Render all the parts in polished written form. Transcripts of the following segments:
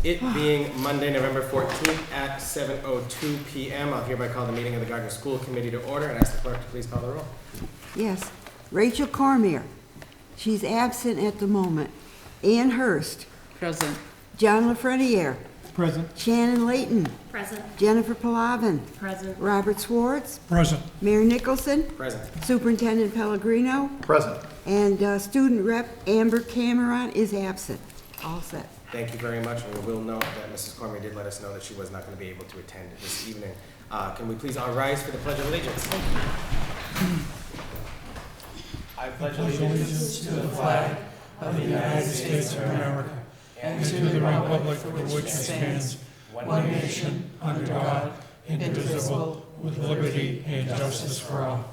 It being Monday, November 14th at 7:02 p.m., I'll hereby call the meeting of the Gardner School Committee to order and ask the clerk to please call the roll. Yes. Rachel Cormier. She's absent at the moment. Ann Hurst. Present. John LaFreniere. Present. Shannon Layton. Present. Jennifer Palavin. Present. Robert Swartz. Present. Mayor Nicholson. Present. Superintendent Pellegrino. Present. And Student Rep Amber Cameron is absent. All set. Thank you very much, and we will note that Mrs. Cormier did let us know that she was not going to be able to attend this evening. Can we please all rise for the Pledge of Allegiance? I pledge Allegiance to the flag of the United States of America and to the republic for which it stands, one nation, under God, indivisible, with liberty and justice for all.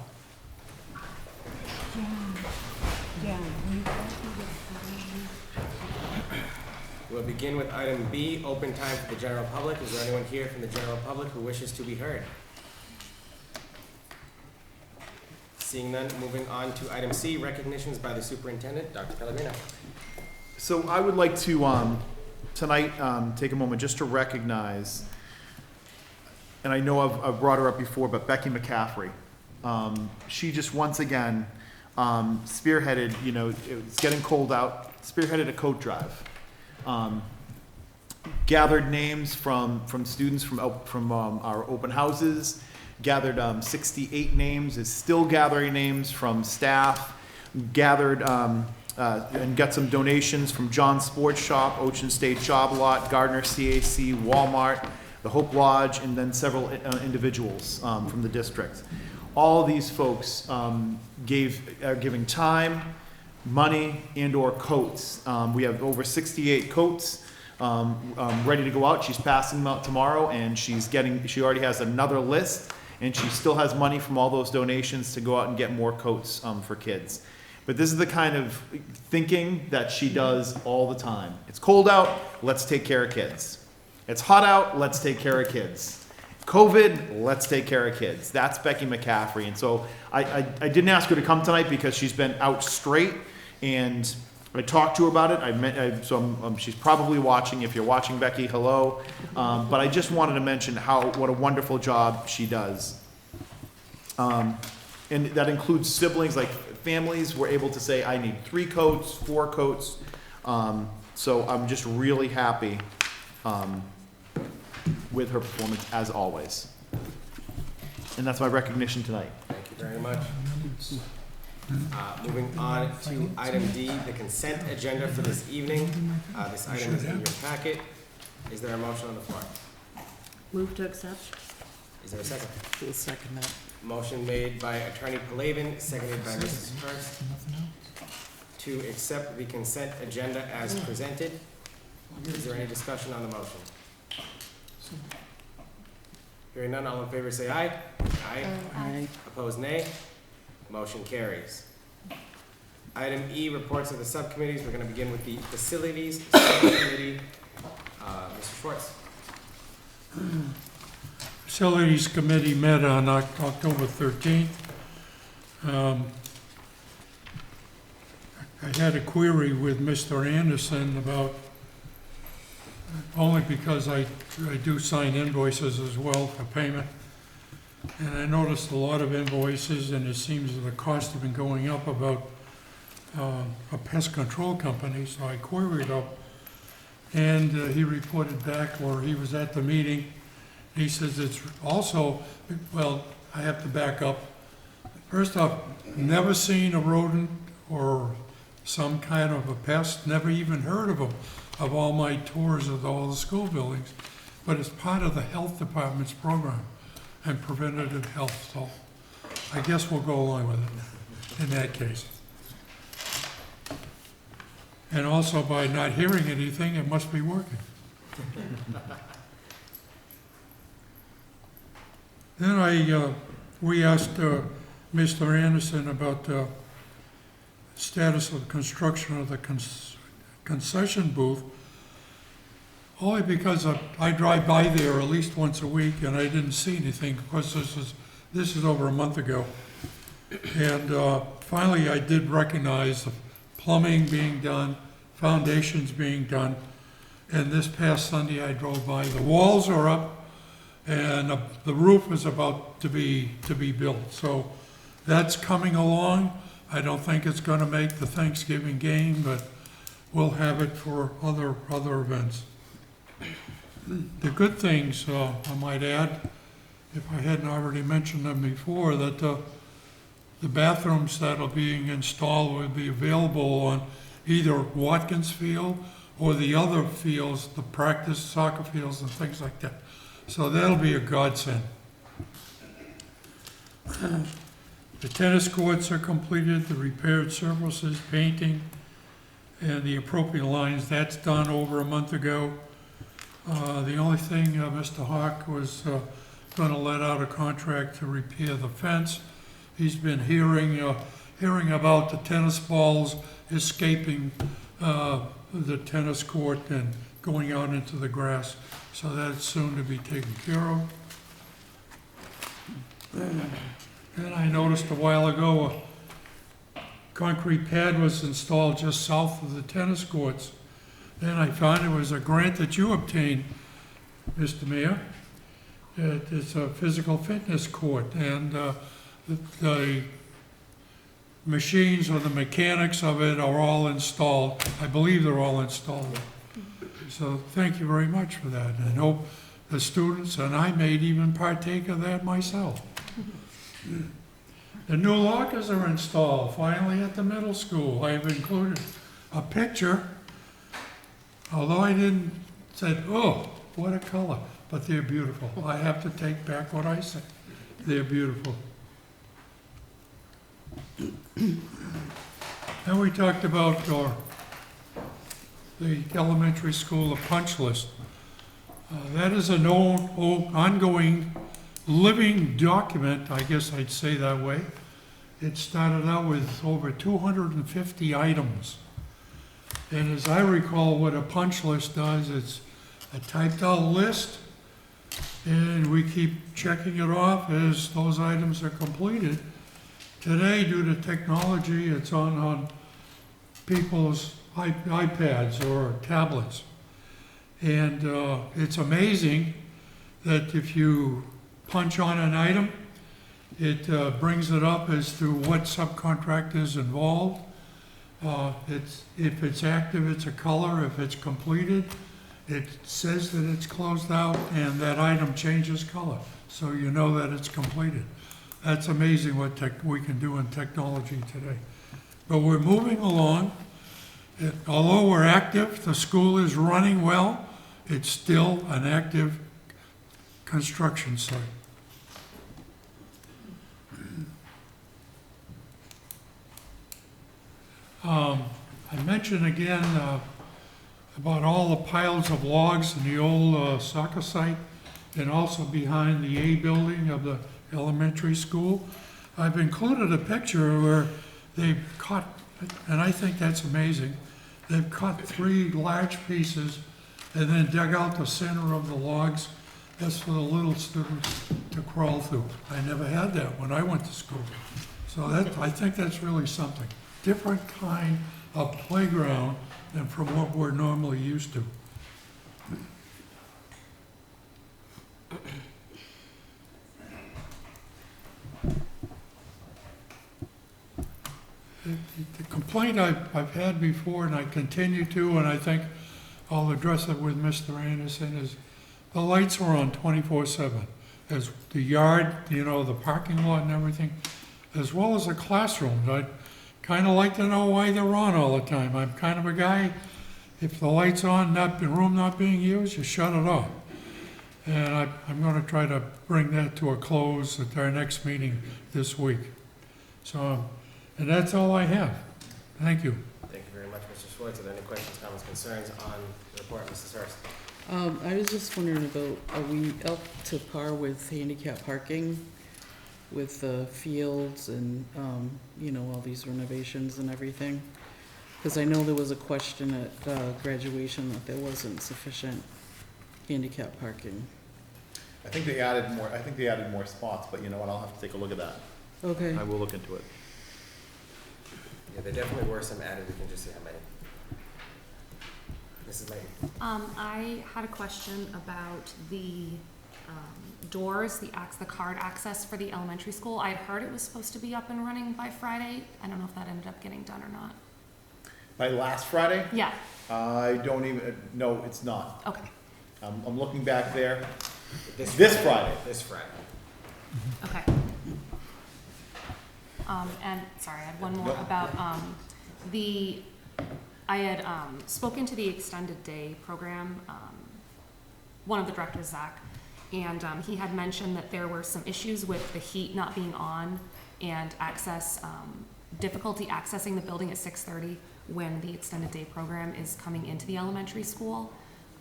We'll begin with item B, open time for the general public. Is there anyone here from the general public who wishes to be heard? Seeing none, moving on to item C, recognitions by the superintendent. Dr. Pellegrino. So I would like to, tonight, take a moment just to recognize, and I know I've brought her up before, but Becky McCaffrey. She just once again spearheaded, it's getting cold out, spearheaded a coat drive. Gathered names from students from our open houses, gathered 68 names, is still gathering names from staff, gathered and got some donations from John's Sports Shop, Ocean State Job Lot, Gardner CAC, Walmart, the Hope Lodge, and then several individuals from the district. All these folks are giving time, money, and or coats. We have over 68 coats ready to go out. She's passing them out tomorrow, and she already has another list, and she still has money from all those donations to go out and get more coats for kids. But this is the kind of thinking that she does all the time. It's cold out, let's take care of kids. It's hot out, let's take care of kids. COVID, let's take care of kids. That's Becky McCaffrey. And so I didn't ask her to come tonight because she's been out straight, and I talked to her about it. She's probably watching. If you're watching, Becky, hello. But I just wanted to mention what a wonderful job she does. And that includes siblings, like families were able to say, I need 3 coats, 4 coats. So I'm just really happy with her performance as always. And that's my recognition tonight. Thank you very much. Moving on to item D, the consent agenda for this evening. This item is in your packet. Is there a motion on the floor? Move to accept. Is there a second? Please second that. Motion made by Attorney Palavin, seconded by Mrs. Hurst, to accept the consent agenda as presented. Is there any discussion on the motion? Hearing none, all in favor say aye. Aye. Aye. Opposed, nay. Motion carries. Item E, reports of the subcommittees. We're going to begin with the Facilities Subcommittee. Mr. Schwartz. Facilities Committee met on October 13th. I had a query with Mr. Anderson about, only because I do sign invoices as well for payment. And I noticed a lot of invoices, and it seems that the costs have been going up about a pest control company, so I queried up. And he reported back, or he was at the meeting. He says it's also, well, I have to back up. First off, never seen a rodent or some kind of a pest, never even heard of them, of all my tours of all the school buildings. But it's part of the health department's program and preventative health, so I guess we'll go along with it in that case. And also, by not hearing anything, it must be working. Then we asked Mr. Anderson about the status of construction of the concession booth, only because I drive by there at least once a week and I didn't see anything. Of course, this is over a month ago. And finally, I did recognize the plumbing being done, foundations being done, And this past Sunday, I drove by, the walls are up, and the roof is about to be built. So that's coming along. I don't think it's gonna make the Thanksgiving game, but we'll have it for other events. The good things, I might add, if I hadn't already mentioned them before, that the bathrooms that are being installed will be available on either Watkins Field or the other fields, the practice soccer fields and things like that. So that'll be a godsend. The tennis courts are completed, the repaired surfaces, painting, and the appropriate lines, that's done over a month ago. The only thing, Mr. Hawk was gonna let out a contract to repair the fence. He's been hearing about the tennis balls escaping the tennis court and going out into the grass. So that's soon to be taken care of. And I noticed a while ago, a concrete pad was installed just south of the tennis courts. Then I found it was a grant that you obtained, Mr. Mayor. It's a physical fitness court, and the machines or the mechanics of it are all installed. I believe they're all installed. So thank you very much for that. And I hope the students, and I may even partake of that myself. The new lockers are installed finally at the middle school. I've included a picture, although I didn't say, oh, what a color, but they're beautiful. I have to take back what I said. They're beautiful. Then we talked about the elementary school, the punch list. That is a known, ongoing, living document, I guess I'd say that way. It started out with over 250 items. And as I recall, what a punch list does, it's a typed out list, and we keep checking it off as those items are completed. Today, due to technology, it's on people's iPads or tablets. And it's amazing that if you punch on an item, it brings it up as to what subcontract is involved. If it's active, it's a color. If it's completed, it says that it's closed out, and that item changes color, so you know that it's completed. That's amazing what we can do in technology today. But we're moving along. Although we're active, the school is running well, it's still an active construction site. I mentioned again about all the piles of logs in the old soccer site, and also behind the A building of the elementary school. I've included a picture where they've cut, and I think that's amazing, they've cut 3 large pieces and then dug out the center of the logs. That's for the little students to crawl through. I never had that when I went to school. So I think that's really something. Different kind of playground than from what we're normally used to. The complaint I've had before, and I continue to, and I think I'll address it with Mr. Anderson, is the lights are on 24/7. As the yard, the parking lot and everything, as well as the classrooms. I'd kind of like to know why they're on all the time. I'm kind of a guy, if the light's on, the room not being used, you shut it off. And I'm going to try to bring that to a close at our next meeting this week. So, and that's all I have. Thank you. Thank you very much, Mr. Schwartz. Are there any questions, comments, concerns on the report, Mrs. Hurst? I was just wondering about, are we up to par with handicap parking with the fields and, all these renovations and everything? Because I know there was a question at graduation that there wasn't sufficient handicap parking. I think they added more spots, but you know what, I'll have to take a look at that. Okay. I will look into it. Yeah, there definitely were some added. We can just see how many. Mrs. Layton. I had a question about the doors, the card access for the elementary school. I'd heard it was supposed to be up and running by Friday. I don't know if that ended up getting done or not. By last Friday? Yeah, I don't even, no, it's not. okay, I'm looking back there. This Friday. This Friday. okay. And, sorry, I had one more about, I had, spoken to the extended day program, one of the directors, Zach, and, he had mentioned that there were some issues with the heat not being on and difficulty accessing the building at 6:30 when the extended day program is coming into the elementary school.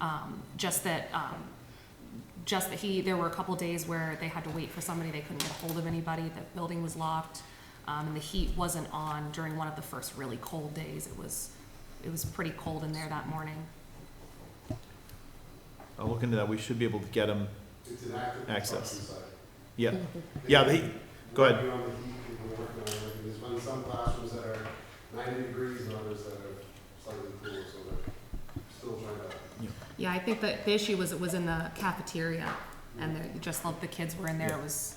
There were a couple days where they had to wait for somebody, they couldn't get a hold of anybody, the building was locked, and the heat wasn't on during one of the first really cold days. It was pretty cold in there that morning. I'll look into that. We should be able to get them It's an active access. construction site. Yeah, yeah, go ahead. Working on the heat, people are working on it. There's been some classrooms that are 90 degrees and others that are slightly cooler, so they're still trying to. Yeah, I think that the issue was it was in the cafeteria, and the kids were in there. It was,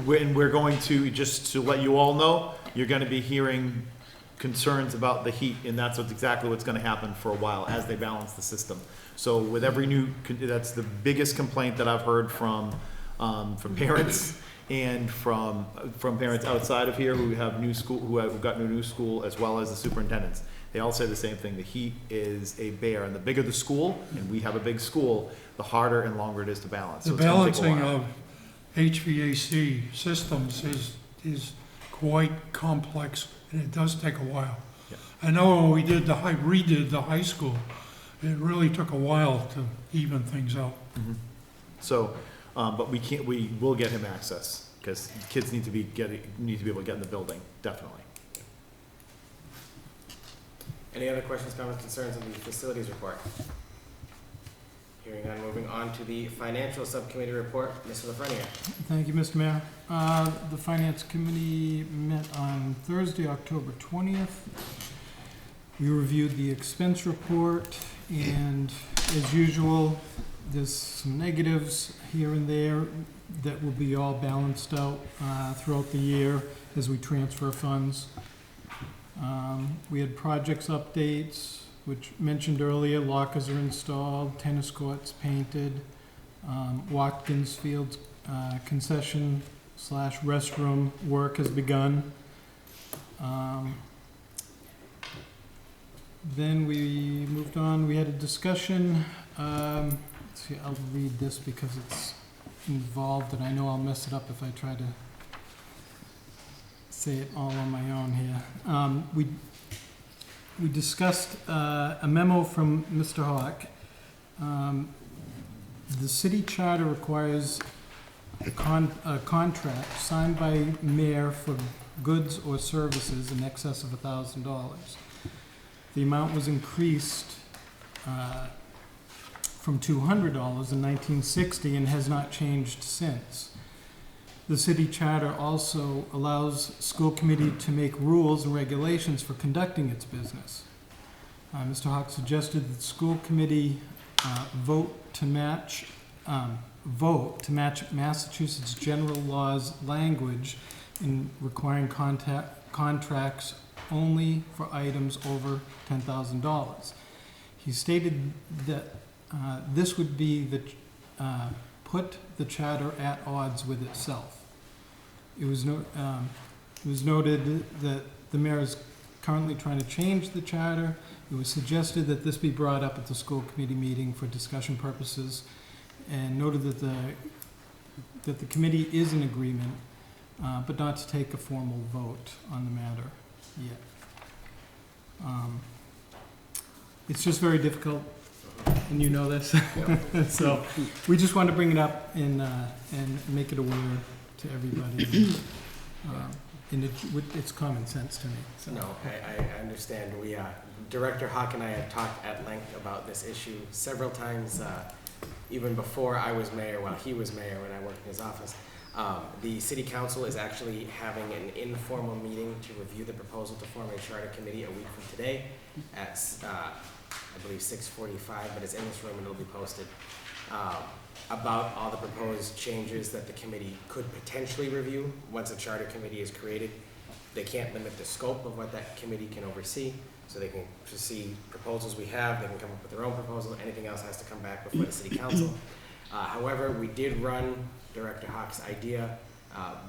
We're going to, just to let you all know, you're gonna be hearing concerns about the heat, and that's exactly what's gonna happen for a while as they balance the system. So with every that's the biggest complaint that I've heard from parents and from parents outside of here who have who've gotten a new school, as well as the superintendents. They all say the same thing. The heat is a bear, and the bigger the school, and we have a big school, the harder and longer it is to balance. The So it's gonna take a balancing while. of HVAC systems is quite complex, and it does take a while. Yeah. I know when we redid the high school, it really took a while to even things out. Mhm. So, but we will get him access, because kids need to be able to get in the building, definitely. Any other questions, comments, concerns on the facilities report? Hearing none, moving on to the financial subcommittee report. Mr. Lafreniere. Thank you, Mr. Mayor. The Finance Committee met on Thursday, October 20th. We reviewed the expense report, and as usual, there's some negatives here and there that will be all balanced out throughout the year as we transfer funds. We had projects updates, which mentioned earlier, lockers are installed, tennis courts painted, Watkins Field concession/restroom work has begun. Then we moved on, we had a discussion, let's see, I'll read this because it's involved, and I know I'll mess it up if I try to say it all on my own here. We discussed a memo from Mr. Hawk. The city charter requires a contract signed by mayor for goods or services in excess of $1,000. The amount was increased from $200 in 1960 and has not changed since. The city charter also allows school committee to make rules and regulations for conducting its business. Mr. Hawk suggested that the school committee vote to match Massachusetts general laws language in requiring contracts only for items over $10,000. He stated that this would be put the charter at odds with itself. It was noted that the mayor is currently trying to change the charter. It was suggested that this be brought up at the school committee meeting for discussion purposes, and noted that the committee is in agreement, but not to take a formal vote on the matter yet. It's just very difficult, and you know this. So we just want to bring it up and make it aware to everybody. And it's common sense to me. So. No, I understand. Director Hawk and I have talked at length about this issue several times, even before I was mayor, while he was mayor when I worked in his office. The city council is actually having an informal meeting to review the proposal to form a charter committee a week from today at I believe 6:45, but it's in this room and it'll be posted, about all the proposed changes that the committee could potentially review once a charter committee is created. They can't limit the scope of what that committee can oversee, so they can see proposals we have, they can come up with their own proposal, anything else has to come back before the city council. However, we did run Director Hawk's idea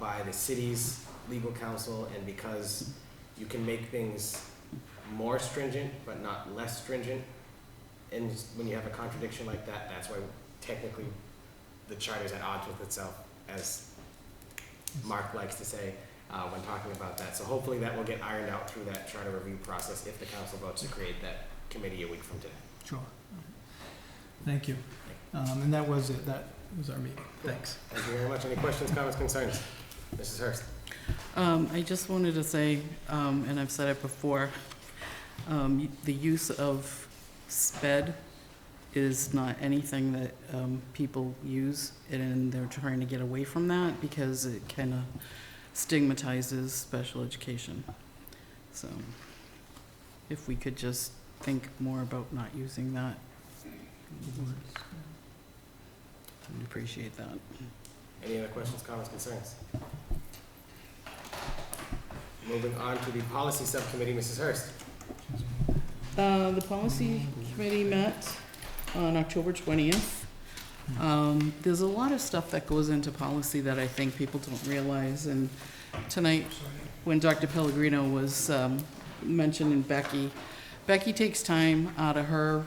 by the city's legal counsel, and because you can make things more stringent but not less stringent, and when you have a contradiction like that, that's why technically the charter's at odds with itself, as Mark likes to say when talking about that. So hopefully that will get ironed out through that charter review process if the council votes to create that committee a week from today. Sure. Thank you. And that was it. That was our meeting. Thanks. Thank you very much. Any questions, comments, concerns? Mrs. Hurst. I just wanted to say, and I've said it before, the use of SPED is not anything that people use, and they're trying to get away from that because it kind of stigmatizes special education. So if we could just think more about not using that, I'd appreciate that. Any other questions, comments, concerns? Moving on to the policy subcommittee, Mrs. Hurst. The policy committee met on October 20th. There's a lot of stuff that goes into policy that I think people don't realize, and tonight, when Dr. Pellegrino was mentioning Becky takes time out of her,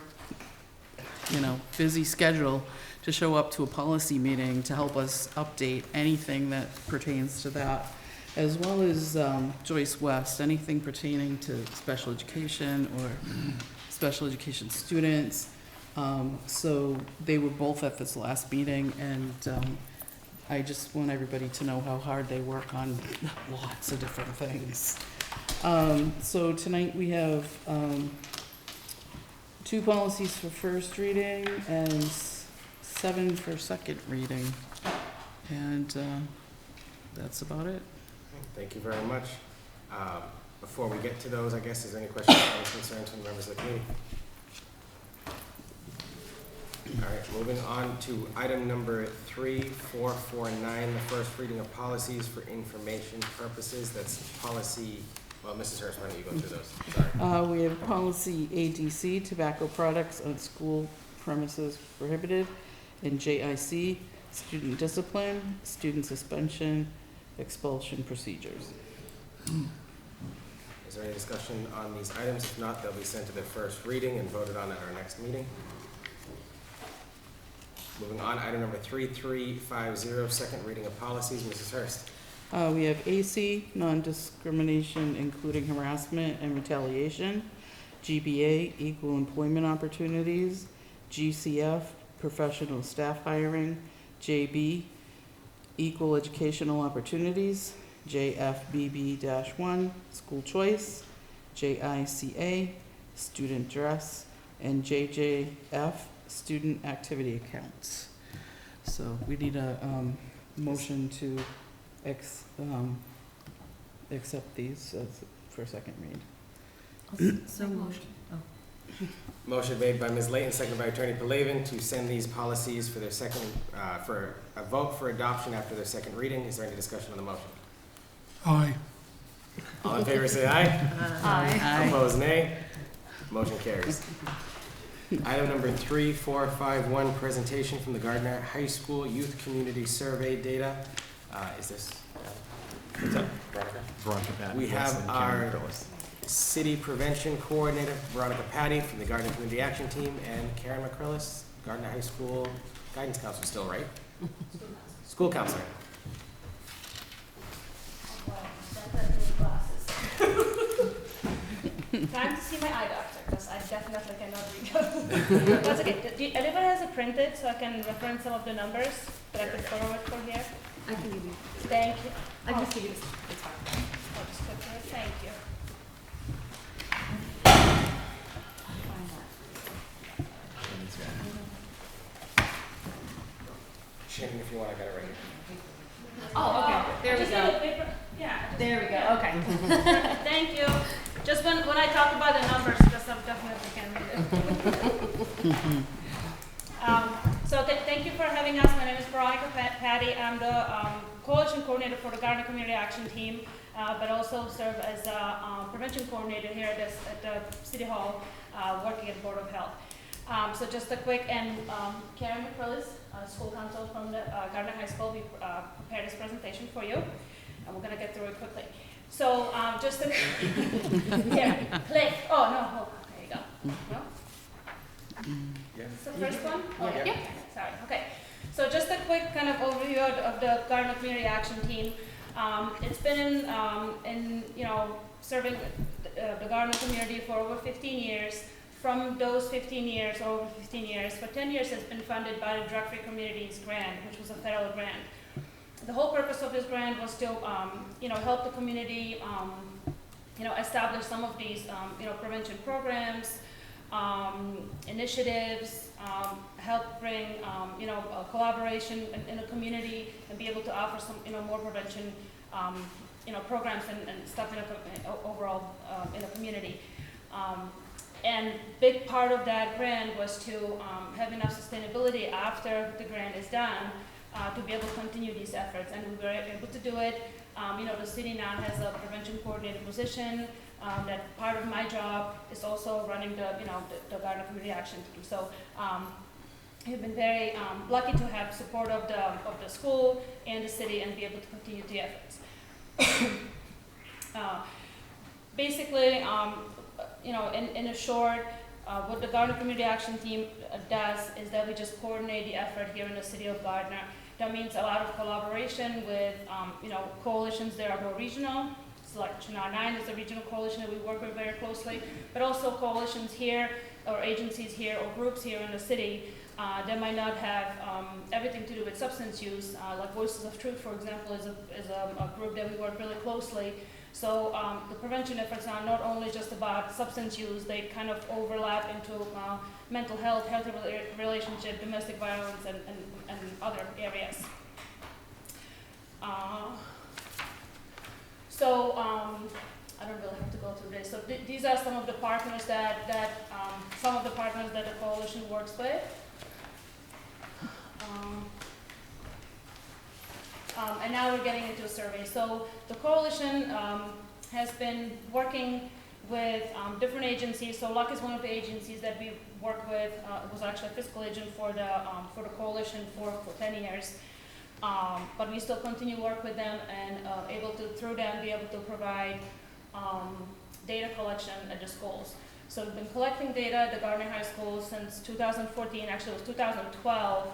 busy schedule to show up to a policy meeting to help us update anything that pertains to that, as well as Joyce West, anything pertaining to special education or special education students. So they were both at this last meeting, and I just want everybody to know how hard they work on lots of different things. So tonight we have 2 policies for first reading and 7 for second reading. And that's about it. Thank you very much. Before we get to those, I guess, is there any questions or concerns from the members of the committee? All right, moving on to item number 3449, the first reading of policies for information purposes. That's policy, well, Mrs. Hurst, why don't you go through those? Sorry. We have policy ADC, tobacco products on school premises prohibited, and JIC, student discipline, student suspension, expulsion procedures. Is there any discussion on these items? If not, they'll be sent to their first reading and voted on at our next meeting. Moving on, item number 3350, second reading of policies. Mrs. Hurst. We have AC, non-discrimination, including harassment and retaliation. GBA, equal employment opportunities. GCF, professional staff hiring. JB, equal educational opportunities. JFBB-1, school choice. JICA, student dress. And JJF, student activity accounts. So we need a motion to accept these for second read. So motion. Motion made by Ms. Layton, seconded by Attorney Palavin to send these policies for their second, for a vote for adoption after their second reading. Is there any discussion on the motion? Aye. All in favor say aye. Aye. Opposed, nay. Motion carries. Item number 3451, presentation from the Gardner High School Youth Community Survey data. Is this, what's up, Veronica? We have our City Prevention Coordinator, Veronica Patty from the Gardner Community Action Team, and Karen McCrillis, Gardner High School Guidance Counselor, still, right? School Counselor. Time to see my eye doctor, because I definitely cannot read. That's okay. Everybody has it printed, so I can reference some of the numbers that I can forward for here. I can give you. Thank you. I can just give you this. It's fine. I'll just put here. Thank you. Shannon, if you want, I got it right here. Oh, okay. There we Just go. need a paper. Yeah. There we go. Okay. Thank you. Just when I talk about the numbers, because I definitely can read it. Thank you for having us. My name is Veronica Patty. I'm the coalition coordinator for the Gardner Community Action Team, but also serve as a prevention coordinator here at the City Hall, working at Board of Health. So just a quick, and Karen McCrillis, school counsel from the Gardner High School, we prepared this presentation for you, and we're going to get through it quickly. So just a, here, click. Oh, no, hold on. There you go. No? Yeah. Is this the first one? Oh, Yeah. yeah. Sorry. Okay. So just a quick kind of overview of the Gardner Community Action Team. It's been in serving the Gardner community for over 15 years. From those 15 years, over 15 years, for 10 years has been funded by the Drug Free Communities Grant, which was a federal grant. The whole purpose of this grant was to help the community establish some of these prevention programs, initiatives, help bring collaboration in the community, and be able to offer some more prevention programs and stuff overall in the community. And big part of that grant was to have enough sustainability after the grant is done to be able to continue these efforts, and we were able to do it. The city now has a prevention coordinator position. That part of my job is also running the Gardner Community Action Team. So we've been very lucky to have support of the school and the city and be able to continue the efforts. Basically, in a short, what the Gardner Community Action Team does is that we just coordinate the effort here in the city of Gardner. That means a lot of collaboration with, coalitions that are more regional. So like Chinar 9 is a regional coalition that we work with very closely, but also coalitions here, or agencies here, or groups here in the city that might not have everything to do with substance use. Like Voices of Truth, for example, is a group that we work really closely. So the prevention efforts are not only just about substance use, they kind of overlap into mental health, healthy relationship, domestic violence, and other areas. I don't really have to go through this. So these are some of the partners that the coalition works with. And now we're getting into a survey. So the coalition has been working with different agencies. So LUC is one of the agencies that we work with. It was actually a fiscal agent for the coalition for 10 years. But we still continue to work with them and through them be able to provide data collection at the schools. So we've been collecting data at the Gardner High School since 2014. Actually, it was 2012.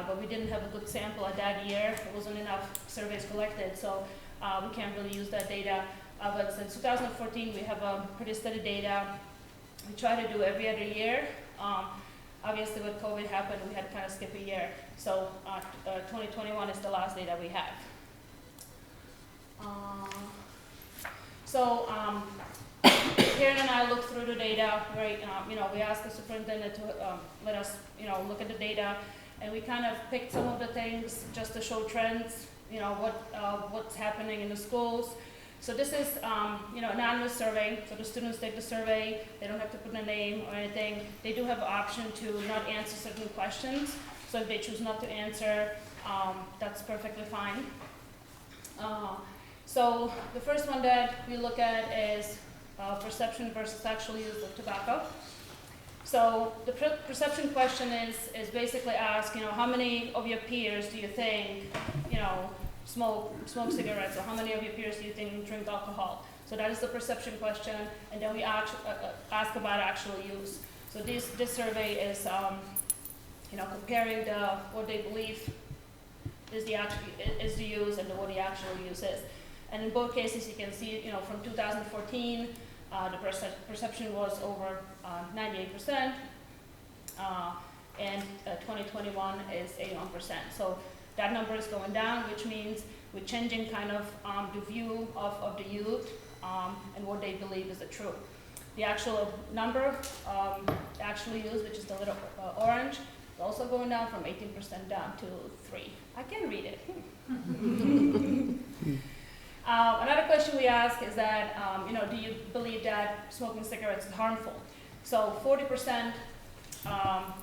But we didn't have a good sample at that year. There wasn't enough surveys collected, so we can't really use that data. But since 2014, we have pretty steady data. We try to do every other year. Obviously, when COVID happened, we had to kind of skip a year. So 2021 is the last data we have. Karen and I looked through the data. We asked the superintendent to let us, look at the data. And we kind of picked some of the things just to show trends, what's happening in the schools. So this is, an anonymous survey. So the students take the survey. They don't have to put a name or anything. They do have an option to not answer certain questions. So if they choose not to answer, that's perfectly fine. So the first one that we look at is perception versus actual use of tobacco. So the perception question is basically ask, how many of your peers do you think, smoke cigarettes, or how many of your peers do you think drink alcohol? So that is the perception question, and then we ask about actual use. So this survey is, comparing what they believe is the use and what the actual use is. And in both cases, you can see, from 2014. The perception was over 98%, and 2021 is 81%. So that number is going down, which means we're changing kind of the view of the youth and what they believe is the truth. The actual number, actually used, which is the little orange, is also going down from 18% down to 3%. I can read it. Another question we ask is that, do you believe that smoking cigarettes is harmful? So 40%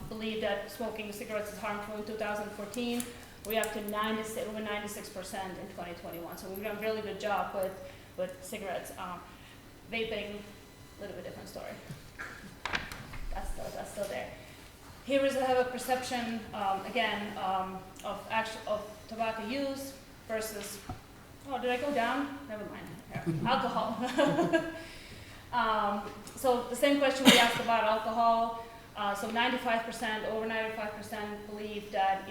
believe that smoking cigarettes is harmful in 2014. We're up to over 96% in 2021. So we've done a really good job with cigarettes. Vaping, a little bit different story. That's still there. Here is I have a perception again of tobacco use versus. Oh, did I go down? Never mind. Here. Alcohol. So the same question we asked about alcohol. So 95%, over 95% believe that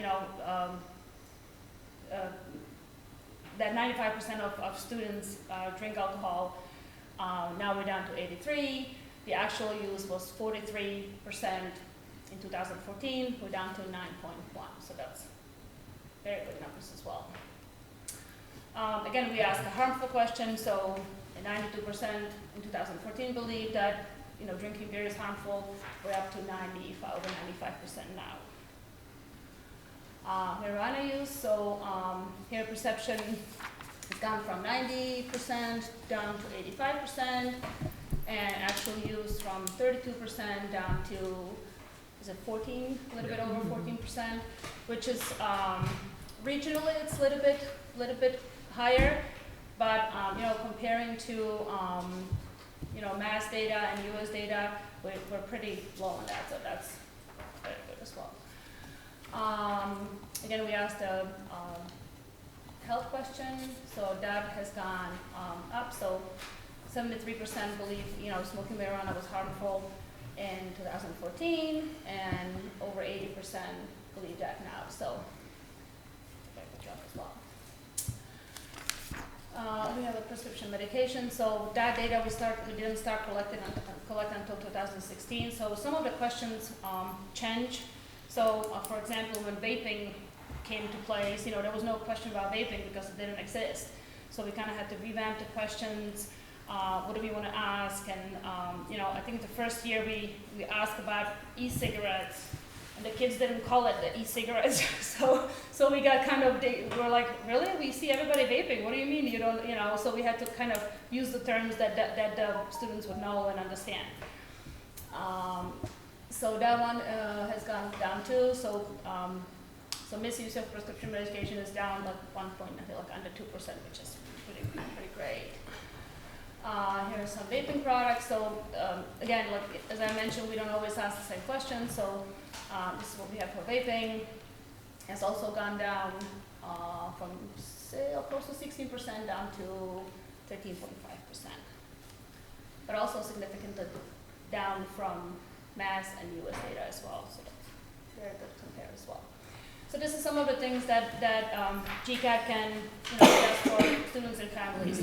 that 95% of students drink alcohol. Now we're down to 83. The actual use was 43% in 2014. We're down to 9.1. So that's very good numbers as well. Again, we asked a harmful question. So 92% in 2014 believe that drinking beer is harmful. We're up to over 95% now. Marijuana use, so here perception has gone from 90% down to 85%, and actual use from 32% down to, is it 14, a little bit over 14%, which is regionally it's a little bit higher, but comparing to mass data and US data, we're pretty low on that, so that's very good as well. Again, we asked a health question, so that has gone up. So 73% believe smoking marijuana was harmful in 2014, and over 80% believe that now. So very good job as well. We have a prescription medication, so that data we didn't start collecting until 2016. So some of the questions change. So for example, when vaping came to place, there was no question about vaping because it didn't exist. So we kind of had to revamp the questions. What do we want to ask? And I think the first year we asked about e-cigarettes, and the kids didn't call it the e-cigarettes. so we got we're like, really? We see everybody vaping. What do you mean you don't? So we had to kind of use the terms that the students would know and understand. So that one has gone down too. So misuse of prescription medication is down like 1 point, I feel like under 2%, which is pretty great. Here are some vaping products. So again, like as I mentioned, we don't always ask the same question. So this is what we have for vaping. Has also gone down from close to 16% down to 13.5%, but also significantly down from mass and US data as well. So that's very good to compare as well. So this is some of the things that GCAT can test for students and families.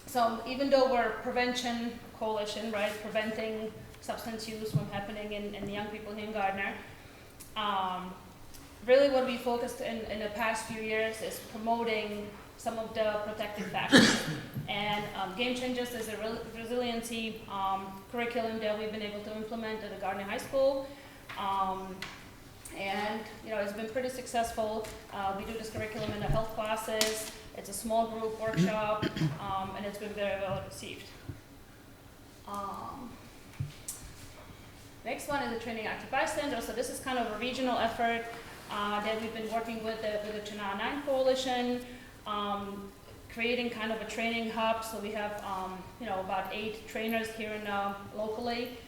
So even though we're a prevention coalition, right, preventing substance use from happening in young people here in Gardner, really what we focused in the past few years is promoting some of the protective factors. And Game Changers is a resiliency curriculum that we've been able to implement at the Gardner High School. And it's been pretty successful. We do this curriculum in the health classes. It's a small group workshop, and it's been very well received. Next one is the training active bystanders. So this is kind of a regional effort that we've been working with the China 9 Coalition, creating kind of a training hub. So we have about 8 trainers here locally.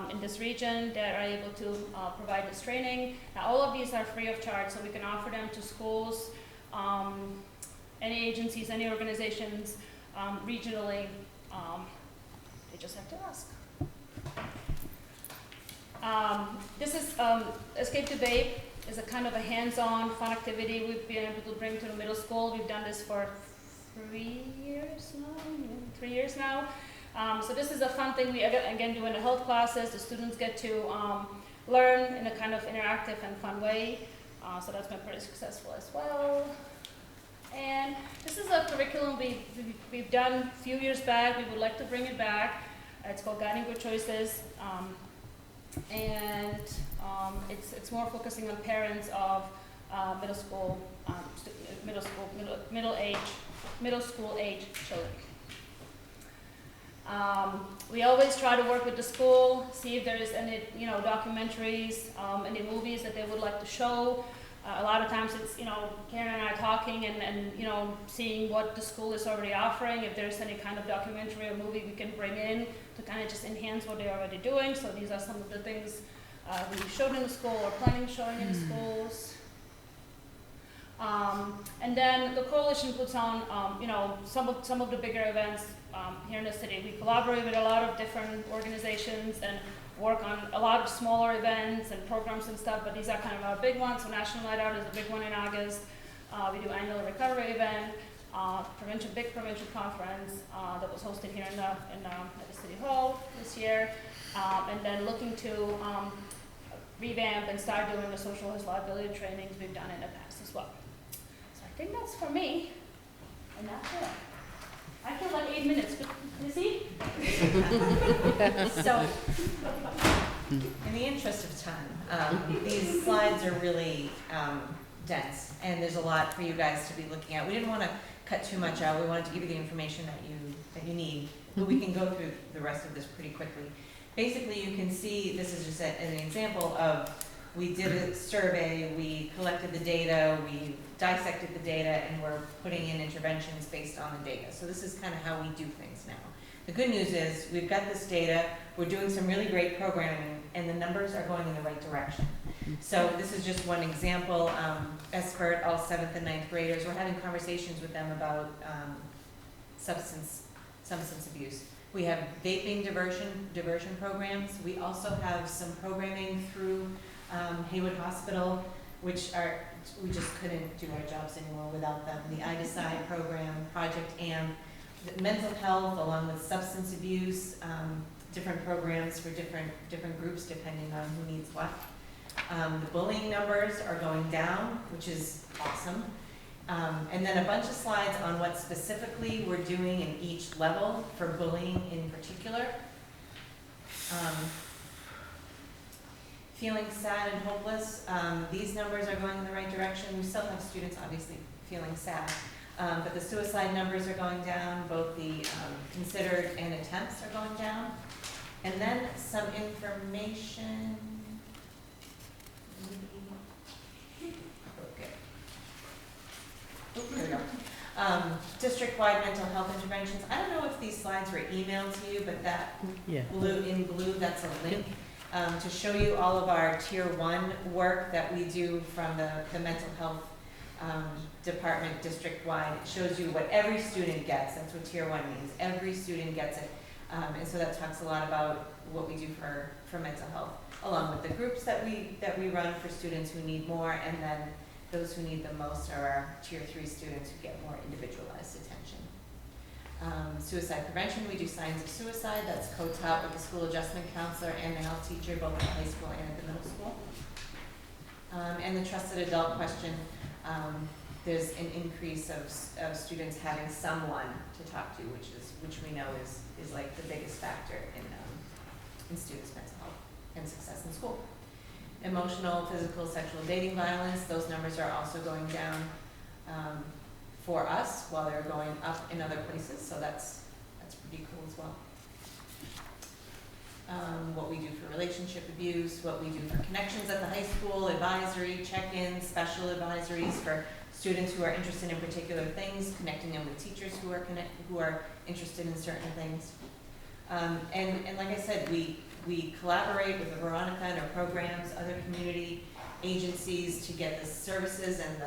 In this region that are able to provide this training. Now all of these are free of charge, so we can offer them to schools, any agencies, any organizations, regionally. They just have to ask. This is Escape to Vape is a kind of a hands-on fun activity we've been able to bring to the middle school. We've done this for 3 years now. So this is a fun thing we again do in the health classes. The students get to learn in a kind of interactive and fun way. So that's been pretty successful as well. And this is a curriculum we've done a few years back. We would like to bring it back. It's called Guiding Good Choices. And it's more focusing on parents of middle school age children. We always try to work with the school, see if there is any, documentaries, any movies that they would like to show. A lot of times it's, Karen and I talking and seeing what the school is already offering. If there's any kind of documentary or movie we can bring in to kind of just enhance what they're already doing. So these are some of the things we showed in the school or planning showing in the schools. And then the coalition puts on, some of the bigger events here in the city. We collaborate with a lot of different organizations and work on a lot of smaller events and programs and stuff, but these are kind of our big ones. So National Night Out is a big one in August. We do annual recovery event, big prevention conference that was hosted here at the City Hall this year, and then looking to revamp and start doing the social host liability trainings we've done in the past as well. So I think that's for me, and that's it. I feel like 8 minutes, but is he? So, in the interest of time, these slides are really dense, and there's a lot for you guys to be looking at. We didn't want to cut too much out. We wanted to give you the information that you need, but we can go through the rest of this pretty quickly. Basically, you can see this is just an example of we did a survey, we collected the data, we dissected the data, and we're putting in interventions based on the data. So this is kind of how we do things now. The good news is we've got this data, we're doing some really great programming, and the numbers are going in the right direction. So this is just one example. SBIRT, all 7th and 9th graders, we're having conversations with them about substance abuse. We have vaping diversion programs. We also have some programming through Haywood Hospital, we just couldn't do our jobs anymore without them. The I Decide program, Project AMP, mental health along with substance abuse, different programs for different groups depending on who needs what. The bullying numbers are going down, which is awesome. And then a bunch of slides on what specifically we're doing in each level for bullying in particular. Feeling sad and hopeless, these numbers are going in the right direction. We still have students obviously feeling sad, but the suicide numbers are going down, both the considered and attempts are going down. And then some information. Okay. There we go. District-wide mental health interventions. I don't know if these slides were emailed to you, but that in blue, that's a link. To show you all of our Tier 1 work that we do from the mental health department district-wide. It shows you what every student gets. That's what Tier 1 means. Every student gets it. And so that talks a lot about what we do for mental health, along with the groups that we run for students who need more, and then those who need the most are our Tier 3 students who get more individualized attention. Suicide prevention, we do signs of suicide. That's co-taught with the school adjustment counselor and the health teacher, both at the high school and at the middle school. And the trusted adult question, there's an increase of students having someone to talk to, which we know is like the biggest factor in students' mental health and success in school. Emotional, physical, sexual, dating violence, those numbers are also going down for us while they're going up in other places, so that's pretty cool as well. What we do for relationship abuse, what we do for connections at the high school, advisory, check-ins, special advisories for students who are interested in particular things, connecting them with teachers who are interested in certain things. And like I said, we collaborate with Veronica and our programs, other community agencies to get the services and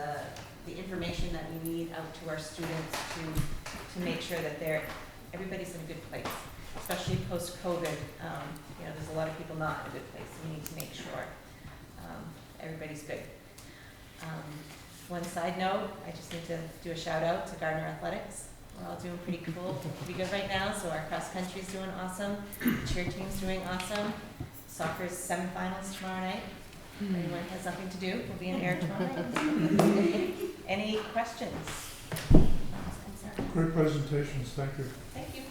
the information that we need out to our students to make sure that everybody's in a good place, especially post-COVID. There's a lot of people not in a good place. We need to make sure everybody's good. One side note, I just need to do a shout out to Gardner Athletics. We're all doing pretty good right now. So our cross country's doing awesome. Cheer team's doing awesome. Soccer's semifinals tomorrow night. If anyone has nothing to do, we'll be in air tomorrow night. Any questions? Great presentations, thank you. Thank you.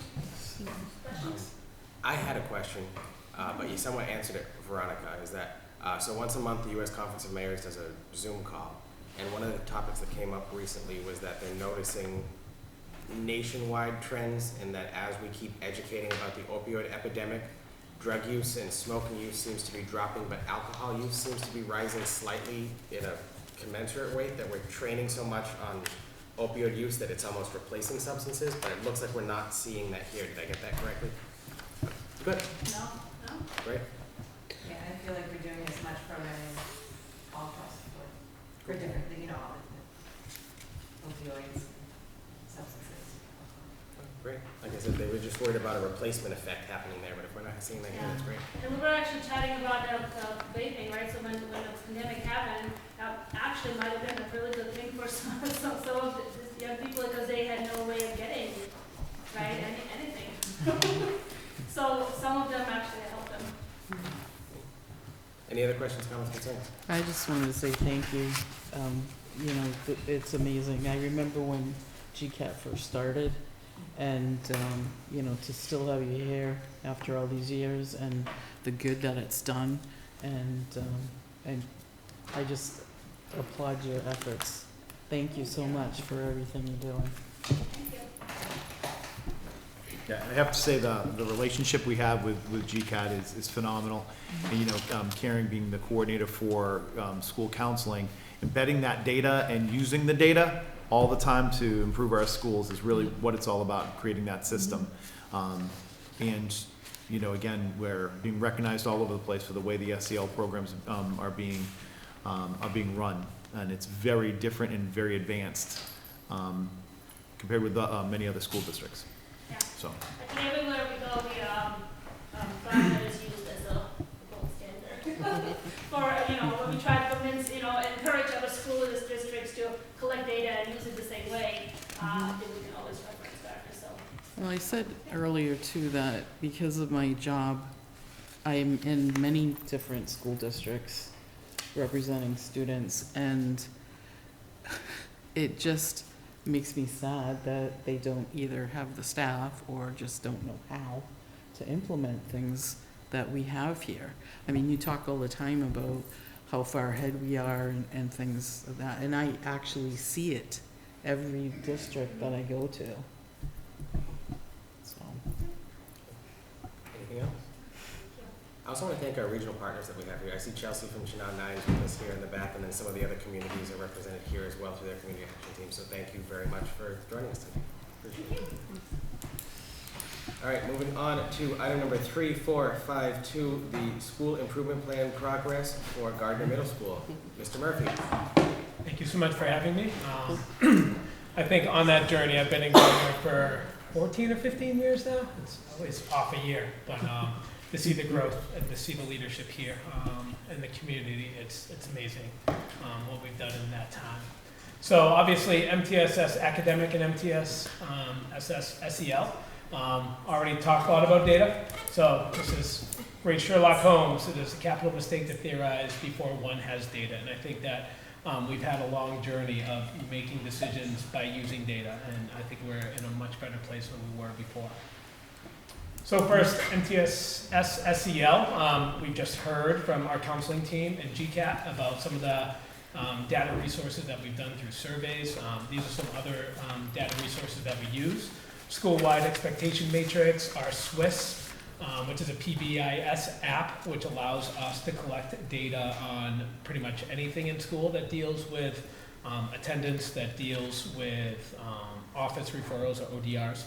Questions? I had a question, but you somewhat answered it, Veronica, is that, so once a month the U.S. Conference of Mayors does a Zoom call, and one of the topics that came up recently was that they're noticing nationwide trends, and that as we keep educating about the opioid epidemic, drug use and smoking use seems to be dropping, but alcohol use seems to be rising slightly in a commensurate rate, that we're training so much on opioid use that it's almost replacing substances, but it looks like we're not seeing that here. Did I get that correctly? Good. No, no? Great. Yeah, I feel like we're doing as much programming all across the board for different, you know, all the opioids, substances. Great. Like I said, they were just worried about a replacement effect happening there, but if we're not seeing that here, that's great. And we were actually chatting about vaping, right? So when the pandemic happened, that actually might have been a really good thing for some of the young people, because they had no way of getting, right, anything. So some of them actually helped them. Any other questions, comments, concerns? I just wanted to say thank you. You know, it's amazing. I remember when GCAT first started, and, you know, to still have you here after all these years, and the good that it's done, and I just applaud your efforts. Thank you so much for everything you're doing. Yeah, I have to say the relationship we have with GCAT is phenomenal. And, you know, Karen being the coordinator for school counseling, embedding that data and using the data all the time to improve our schools is really what it's all about, creating that system. And, you know, again, we're being recognized all over the place for the way the SEL programs are being run. And it's very different and very advanced compared with many other school districts. Yeah. So. I think everywhere we go, Gardner is used as a gold standard. For, you know, when we try to convince, you know, encourage other school districts to collect data and use it the same way, then we can always reference Gardner, so. Well, I said earlier too that because of my job, I'm in many different school districts representing students, and it just makes me sad that they don't either have the staff or just don't know how to implement things that we have here. I mean, you talk all the time about how far ahead we are and things of that, and I actually see it every district that I go to. So, Anything else? I also want to thank our regional partners that we have here. I see Chelsea from Shannon Nines with us here in the back, and then some of the other communities are represented here as well through their community action team. So thank you very much for joining us today. Appreciate it. All right, moving on to item number 3452, the school improvement plan progress for Gardner Middle School. Mr. Murphy. Thank you so much for having me. I think on that journey, I've been in Gardner for 14 or 15 years now. It's always off a year, but to see the growth and to see the leadership here in the community, it's amazing what we've done in that time. So obviously MTSS Academic and MTSS SEL already talked a lot about data. So this is great Sherlock Holmes. It is a capital mistake to theorize before one has data. And I think that we've had a long journey of making decisions by using data, and I think we're in a much better place than we were before. So first, MTSS SEL, we've just heard from our counseling team and GCAT about some of the data resources that we've done through surveys. These are some other data resources that we use. School-wide expectation matrix, our SWIS, which is a PBIS app, which allows us to collect data on pretty much anything in school that deals with attendance, that deals with office referrals or ODRs.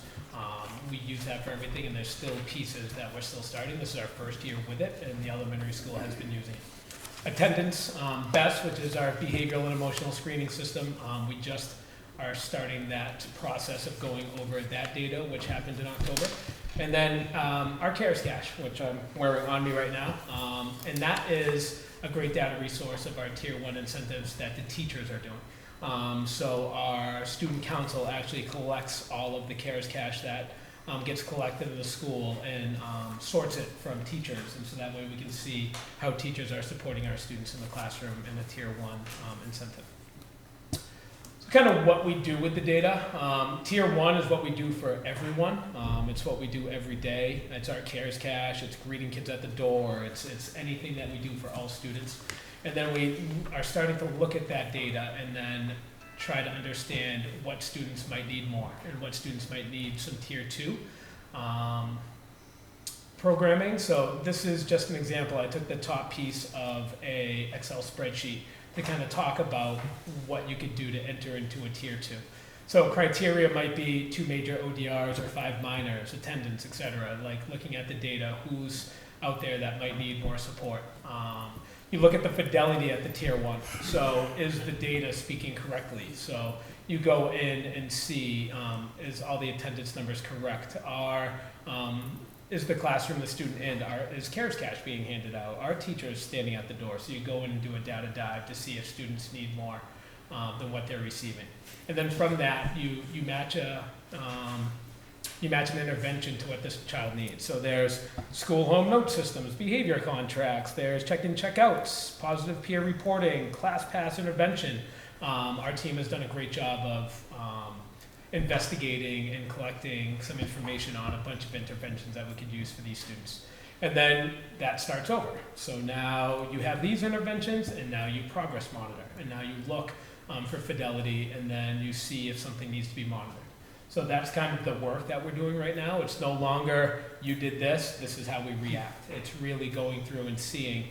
We use that for everything, and there's still pieces that we're still starting. This is our first year with it, and the elementary school has been using it. Attendance, BEST, which is our behavioral and emotional screening system. We just are starting that process of going over that data, which happened in October. And then our CARES Cache, which I'm wearing on me right now. And that is a great data resource of our Tier 1 incentives that the teachers are doing. So our student council actually collects all of the CARES Cache that gets collected in the school and sorts it from teachers. And so that way we can see how teachers are supporting our students in the classroom in the Tier 1 incentive. Kind of what we do with the data. Tier 1 is what we do for everyone. It's what we do every day. It's our CARES Cache, it's greeting kids at the door, it's anything that we do for all students. And then we are starting to look at that data and then try to understand what students might need more and what students might need some tier 2 programming. So this is just an example. I took the top piece of a Excel spreadsheet to kind of talk about what you could do to enter into a tier 2. So criteria might be 2 major ODRs or 5 minors, attendance, etc. Like looking at the data, who's out there that might need more support. You look at the fidelity at the tier 1. So is the data speaking correctly? So you go in and see, is all the attendance numbers correct? Is the classroom the student in? Is CARES Cash being handed out? Are teachers standing at the door? So you go in and do a data dive to see if students need more than what they're receiving. And then from that, you match an intervention to what this child needs. So there's school home note systems, behavior contracts, there's check-in, check-outs, positive peer reporting, class pass intervention. Our team has done a great job of investigating and collecting some information on a bunch of interventions that we could use for these students. And then that starts over. So now you have these interventions, and now you progress monitor, and now you look for fidelity, and then you see if something needs to be monitored. So that's kind of the work that we're doing right now. It's no longer, you did this is how we react. It's really going through and seeing,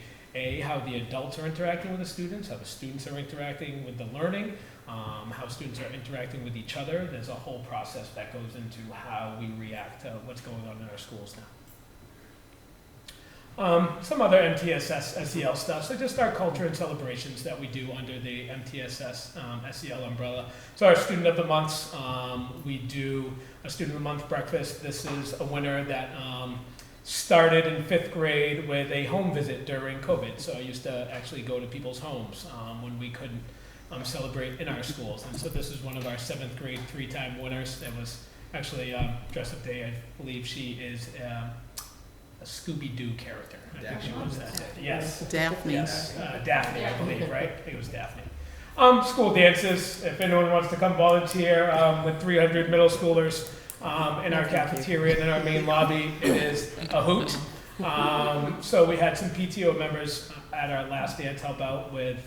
how the adults are interacting with the students, how the students are interacting with the learning, how students are interacting with each other. There's a whole process that goes into how we react to what's going on in our schools now. Some other MTSS SEL stuff, so just our culture and celebrations that we do under the MTSS SEL umbrella. So our Student of the Months, we do a Student of the Month breakfast. This is a winner that started in 5th grade with a home visit during COVID. So I used to actually go to people's homes when we couldn't celebrate in our schools. And so this is one of our 7th grade 3-time winners. It was actually dress up day. I believe she is a Scooby-Doo character. I think she was that day. Yes. Daphne. Yes, Daphne, I believe, right? I think it was Daphne. School dances, if anyone wants to come volunteer with 300 middle schoolers in our cafeteria and in our main lobby, it is a hoot. So we had some PTO members at our last dance help out with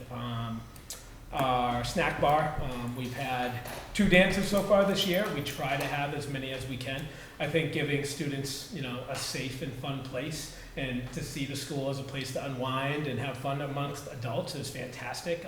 our snack bar. We've had 2 dances so far this year. We try to have as many as we can. I think giving students, a safe and fun place and to see the school as a place to unwind and have fun amongst adults is fantastic.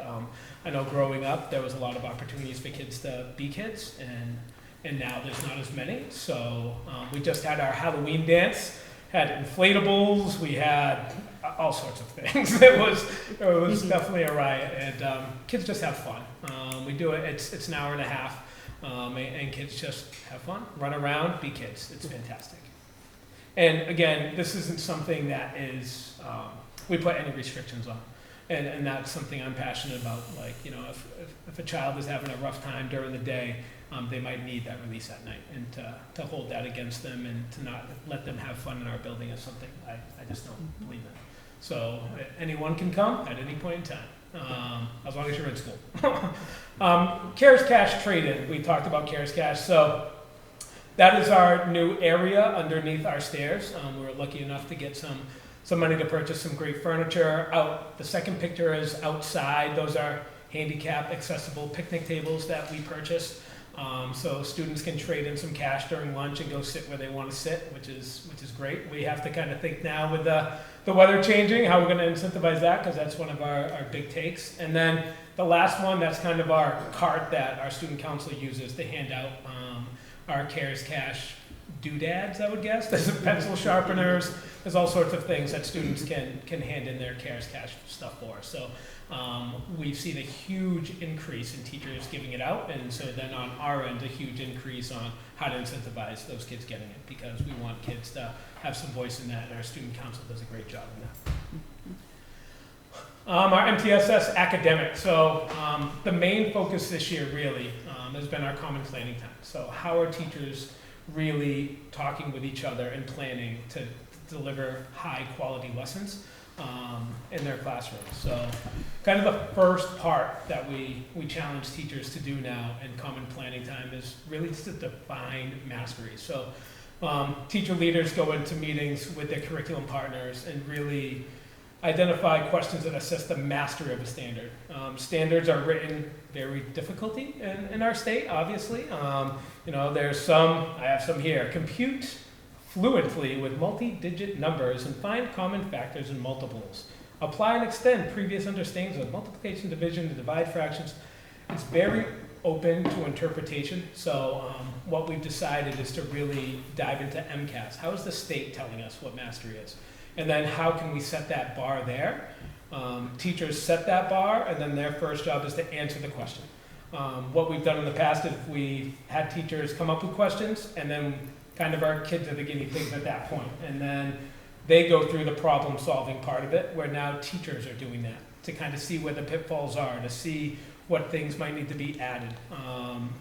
I know growing up, there was a lot of opportunities for kids to be kids, and now there's not as many. So we just had our Halloween dance, had inflatables, we had all sorts of things. It was definitely a riot, and kids just have fun. We do it, it's an hour and a half. And kids just have fun, run around, be kids. It's fantastic. And again, this isn't something that is, we put any restrictions on. And that's something I'm passionate about. Like, if a child is having a rough time during the day, they might need that release at night. And to hold that against them and to not let them have fun in our building is something I just don't believe in. So anyone can come at any point in time. As long as you're in school. CARES Cash trade-in. We talked about CARES Cash. So that is our new area underneath our stairs. We were lucky enough to get some money to purchase some great furniture. The second picture is outside. Those are handicap accessible picnic tables that we purchased. So students can trade in some cash during lunch and go sit where they want to sit, which is great. We have to kind of think now with the weather changing, how we're going to incentivize that, because that's one of our big takes. And then the last one, that's kind of our cart that our student council uses to hand out our CARES Cash doodads, I would guess. There's pencil sharpeners, there's all sorts of things that students can hand in their CARES Cash stuff for. So we've seen a huge increase in teachers giving it out, and so then on our end, a huge increase on how to incentivize those kids getting it, because we want kids to have some voice in that, and our student council does a great job in that. Our MTSS academic. So the main focus this year really has been our common planning time. So how are teachers really talking with each other and planning to deliver high quality lessons in their classrooms. So kind of the first part that we challenge teachers to do now in common planning time is really just to define mastery. So teacher leaders go into meetings with their curriculum partners and really identify questions that assess the mastery of a standard. Standards are written very difficulty in our state, obviously. There's some, I have some here. Compute fluently with multi-digit numbers and find common factors and multiples. Apply and extend previous understandings of multiplication, division, and divide fractions. It's very open to interpretation. So what we've decided is to really dive into MCAS. How is the state telling us what mastery is? And then how can we set that bar there? Teachers set that bar, and then their first job is to answer the question. What we've done in the past is we had teachers come up with questions, and then kind of our kids are the guinea pigs at that point. And then they go through the problem solving part of it, where now teachers are doing that to kind of see where the pitfalls are, to see what things might need to be added,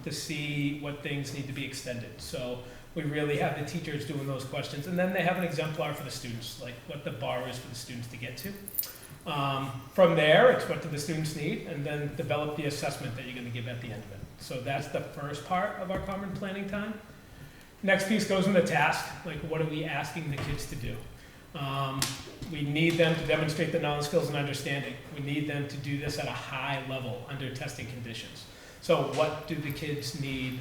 to see what things need to be extended. So we really have the teachers doing those questions, and then they have an exemplar for the students, like what the bar is for the students to get to. From there, it's what do the students need, and then develop the assessment that you're going to give at the end of it. So that's the first part of our common planning time. Next piece goes into task, like what are we asking the kids to do? We need them to demonstrate the knowledge, skills, and understanding. We need them to do this at a high level under testing conditions. So what do the kids need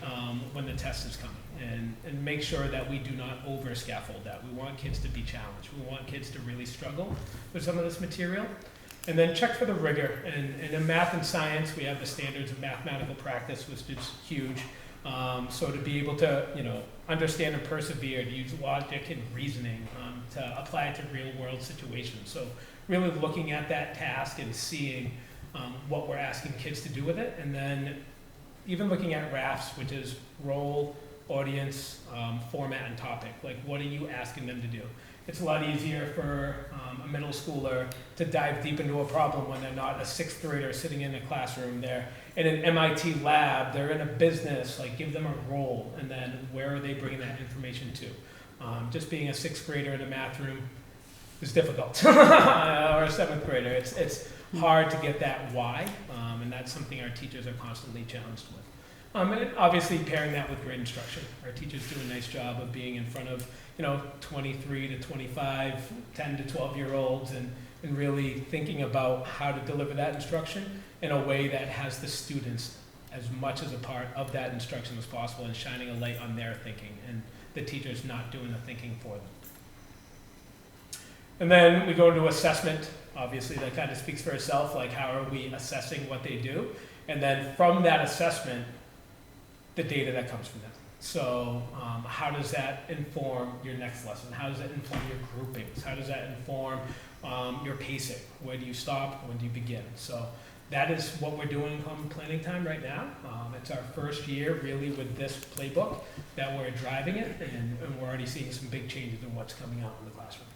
when the test is coming? And make sure that we do not over scaffold that. We want kids to be challenged. We want kids to really struggle with some of this material. And then check for the rigor. And in math and science, we have the standards of mathematical practice, which is huge. So to be able to, understand and persevere, to use logic and reasoning, to apply it to real world situations. So really looking at that task and seeing what we're asking kids to do with it. And then even looking at RAFs, which is role, audience, format, and topic. Like, what are you asking them to do? It's a lot easier for a middle schooler to dive deep into a problem when they're not a sixth grader sitting in a classroom. They're in an MIT lab, they're in a business, like give them a role, and then where are they bringing that information to? Just being a sixth grader in a math room is difficult, or a seventh grader. It's hard to get that why, and that's something our teachers are constantly challenged with. And obviously pairing that with great instruction. Our teachers do a nice job of being in front of 23 to 25, 10 to 12-year-olds, and really thinking about how to deliver that instruction in a way that has the students as much as a part of that instruction as possible, and shining a light on their thinking, and the teachers not doing the thinking for them. And then we go into assessment. Obviously, that kind of speaks for itself, like how are we assessing what they do? And then from that assessment, the data that comes from that. So how does that inform your next lesson? How does that inform your groupings? How does that inform your pacing? Where do you stop? When do you begin? So that is what we're doing in common planning time right now. It's our first year really with this playbook that we're driving it, and we're already seeing some big changes in what's coming out in the classroom.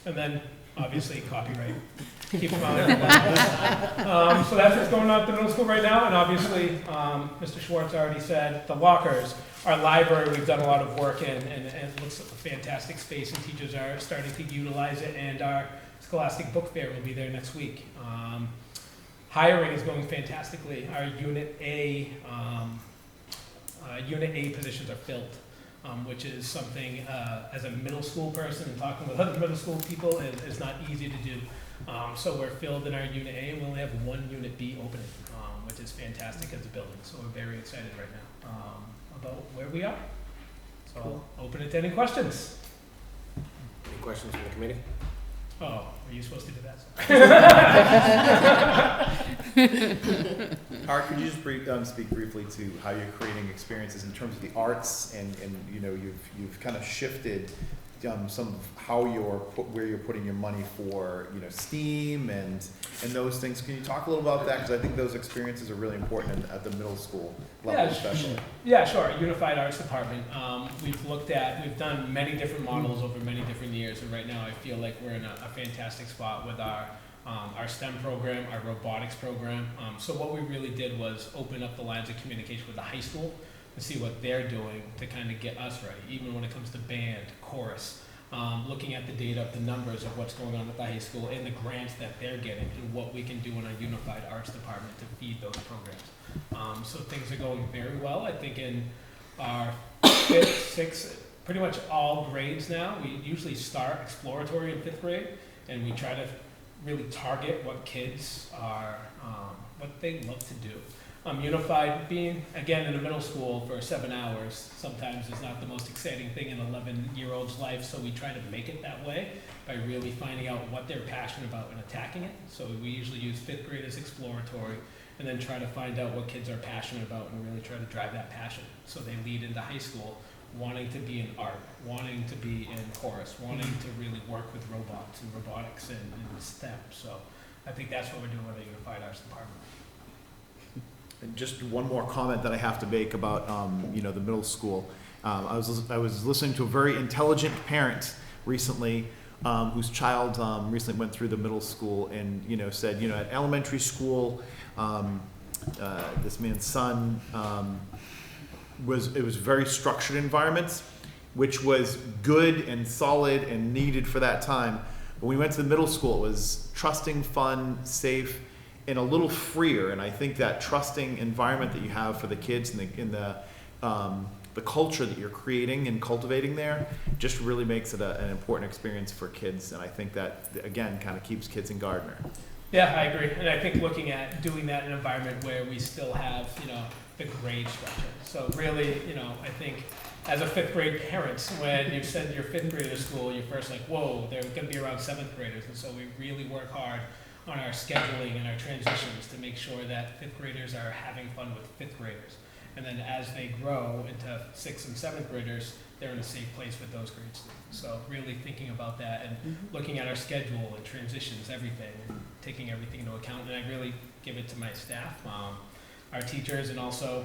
And then obviously copyright. Keep them on. So that's what's going on at the middle school right now. And obviously, Mr. Schwartz already said the lockers, our library, we've done a lot of work in, and it looks like a fantastic space, and teachers are starting to utilize it. And our Scholastic Book Fair will be there next week. Hiring is going fantastically. Our Unit A positions are filled. Which is something, as a middle school person and talking with other middle school people, is not easy to do. So we're filled in our Unit A, and we only have one Unit B opening, which is fantastic as a building. So we're very excited right now about where we are. So cool. I'll open it to any questions. Any questions from the committee? Oh, are you supposed to do that? Art, could you just speak briefly to how you're creating experiences in terms of the arts, and you've kind of shifted some of how where you're putting your money for STEAM and those things. Can you talk a little about that, because I think those experiences are really important at the middle school level, especially. Yeah, sure. Unified Arts Department. We've done many different models over many different years, and right now I feel like we're in a fantastic spot with our STEM program, our robotics program. So what we really did was open up the lines of communication with the high school to see what they're doing to kind of get us right, even when it comes to band, chorus, looking at the data, the numbers of what's going on at the high school and the grants that they're getting, and what we can do in our Unified Arts Department to feed those programs. So things are going very well. I think in our 5th, 6th, pretty much all grades now, we usually start exploratory in 5th grade, and we try to really target what kids are, what they love to do. Unified being, again, in a middle school for 7 hours, sometimes is not the most exciting thing in an 11-year-old's life, so we try to make it that way by really finding out what they're passionate about and attacking it. So we usually use 5th grade as exploratory, and then try to find out what kids are passionate about and really try to drive that passion. So they lead into high school wanting to be in art, wanting to be in chorus, wanting to really work with robots and robotics and STEM. So I think that's what we're doing with the Unified Arts Department. And just one more comment that I have to make about, the middle school. I was listening to a very intelligent parent recently, whose child recently went through the middle school, and said, at elementary school, this man's son it was very structured environments, which was good and solid and needed for that time. When we went to the middle school, it was trusting, fun, safe, and a little freer. And I think that trusting environment that you have for the kids and the culture that you're creating and cultivating there just really makes it an important experience for kids. And I think that, again, kind of keeps kids in Gardner. Yeah, I agree. And I think looking at doing that in an environment where we still have, the grade structure. So really, I think as a 5th grade parent, when you send your 5th grader to school, you're first like, whoa, they're going to be around 7th graders. And so we really work hard on our scheduling and our transitions to make sure that 5th graders are having fun with 5th graders. And then as they grow into 6th and 7th graders, they're in a safe place with those grade students. So really thinking about that and looking at our schedule and transitions, everything, and taking everything into account. And I really give it to my staff, our teachers, and also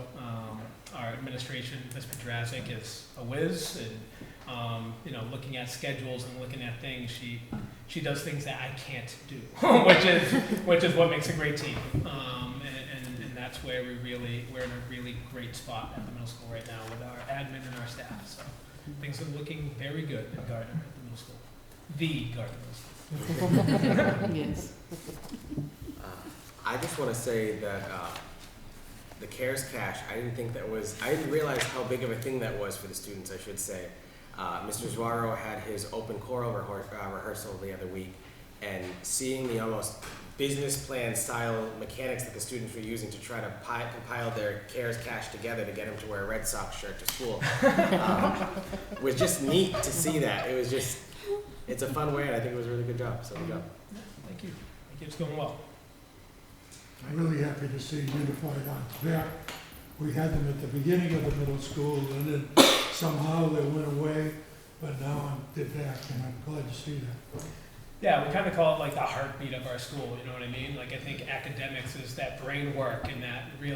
our administration. Ms. Pedrazic is a whiz, and looking at schedules and looking at things, she does things that I can't do, which is what makes a great team. And that's where we're in a really great spot at the middle school right now with our admin and our staff. So things are looking very good in Gardner at the middle school. The Gardner Middle School. Yes. I just want to say that the CARES cash, I didn't realize how big of a thing that was for the students, I should say. Mr. Zuaro had his open choral rehearsal the other week, and seeing the almost business plan style mechanics that the students were using to try to compile their CARES cash together to get him to wear a Red Sox shirt to school was just neat to see that. It's a fun way, and I think it was a really good job, so good job. Thank you. It's going well. I'm really happy to see Unified Arts back. We had them at the beginning of the middle school, and then somehow they went away, but now they're back, and I'm glad to see that. Yeah, we kind of call it like the heartbeat of our school, you know what I mean? Like, I think academics is that brain work and that really,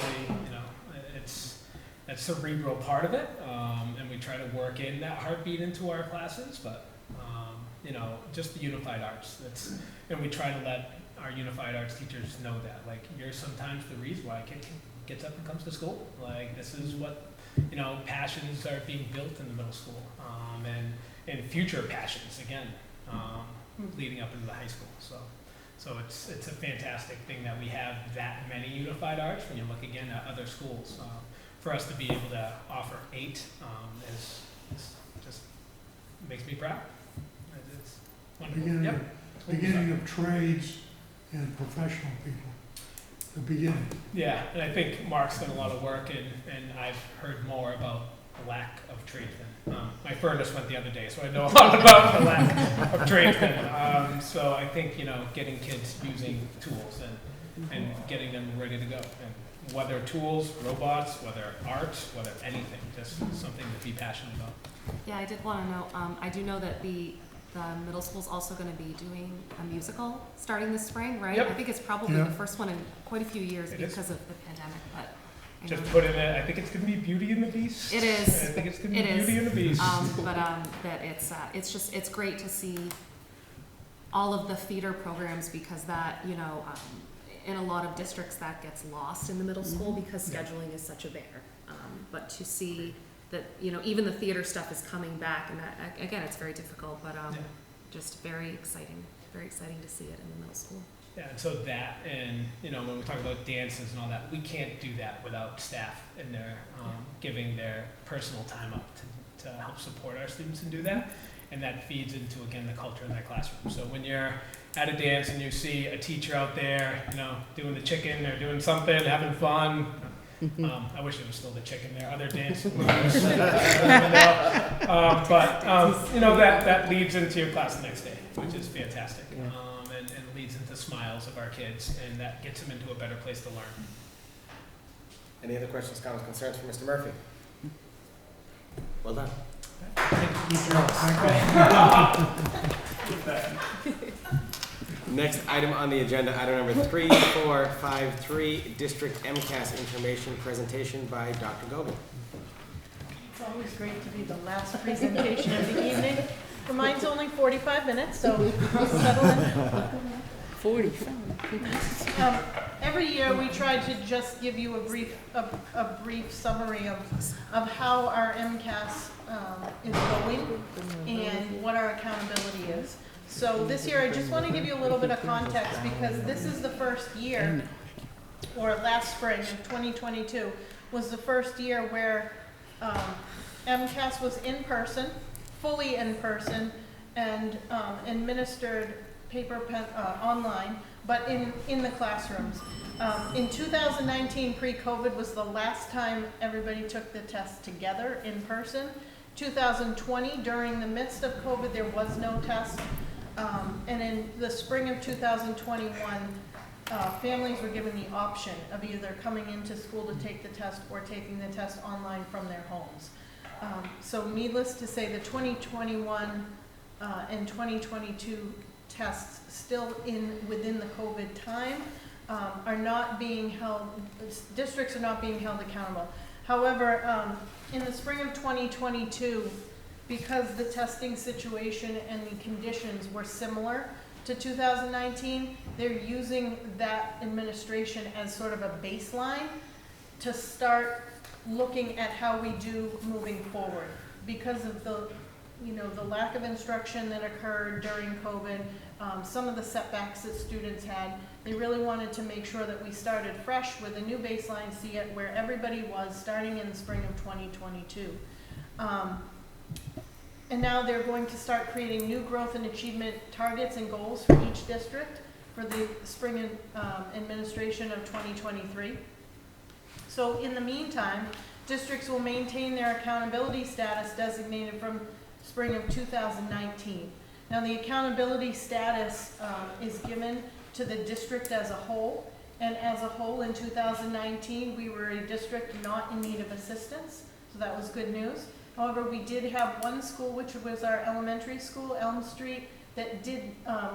it's that cerebral part of it, and we try to work in that heartbeat into our classes, but, just the unified arts, and we try to let our unified arts teachers know that, like, you're sometimes the reason why a kid gets up and comes to school. Like, this is what, passions are being built in the middle school, and future passions, again, leading up into the high school. So it's a fantastic thing that we have that many unified arts when you look again at other schools. For us to be able to offer 8 is just makes me proud. It's wonderful. Beginning of trades and professional people. The beginning. Yeah, and I think Mark's done a lot of work, and I've heard more about the lack of tradesmen. My furnace went the other day, so I know a lot about the lack of tradesmen. So I think, getting kids using tools and getting them ready to go. And whether tools, robots, whether art, whether anything, just something to be passionate about. Yeah, I did want to know, I do know that the middle school's also going to be doing a musical starting this spring, right? Yep. I think it's probably the first one in quite a few years because of the pandemic, but I just know put in it. I think it's going to be Beauty and the Beast. It is. I think it's going to be Beauty and the Beast. That it's great to see all of the theater programs, because that, in a lot of districts that gets lost in the middle school because scheduling is such a bear. But to see that, even the theater stuff is coming back, and that, again, it's very difficult, but just very exciting to see it in the middle school. Yeah, and so that, and when we talk about dances and all that, we can't do that without staff and their giving their personal time up to help support our students and do that. and that feeds into, again, the culture in that classroom. So when you're at a dance and you see a teacher out there, you know, doing the chicken or doing something, having fun. I wish it was still the chicken. There are other dance moves. You know, that leads into your class the next day, which is fantastic. And leads into smiles of our kids, and that gets them into a better place to learn. Any other questions, comments, concerns for Mr. Murphy? Well done. Next item on the agenda, item number 3453, District MCAS Information Presentation by Dr. Gogan. It's always great to be the last presentation of the evening. Mine's only 45 minutes, so I'll settle in. 45. Every year, we try to just give you a brief summary of how our MCAS is going and what our accountability is. So this year, I just want to give you a little bit of context because this is the first year, or last spring of 2022, was the first year where MCAS was in person, fully in person, and administered online, but in the classrooms. In 2019, pre-COVID, was the last time everybody took the test together in person. 2020, during the midst of COVID, there was no test. And in the spring of 2021, families were given the option of either coming into school to take the test or taking the test online from their homes. So needless to say, the 2021 and 2022 tests still within the COVID time are not being held, districts are not being held accountable. However, in the spring of 2022, because the testing situation and the conditions were similar to 2019, they're using that administration as sort of a baseline to start looking at how we do moving forward. Because of the lack of instruction that occurred during COVID, some of the setbacks that students had, they really wanted to make sure that we started fresh with a new baseline, see it where everybody was starting in the spring of 2022. And now they're going to start creating new growth and achievement targets and goals for each district for the spring administration of 2023. So in the meantime, districts will maintain their accountability status designated from spring of 2019. Now the accountability status is given to the district as a whole, and as a whole in 2019 we were a district not in need of assistance, so that was good news. However, we did have one school, which was our elementary school, Elm Street, that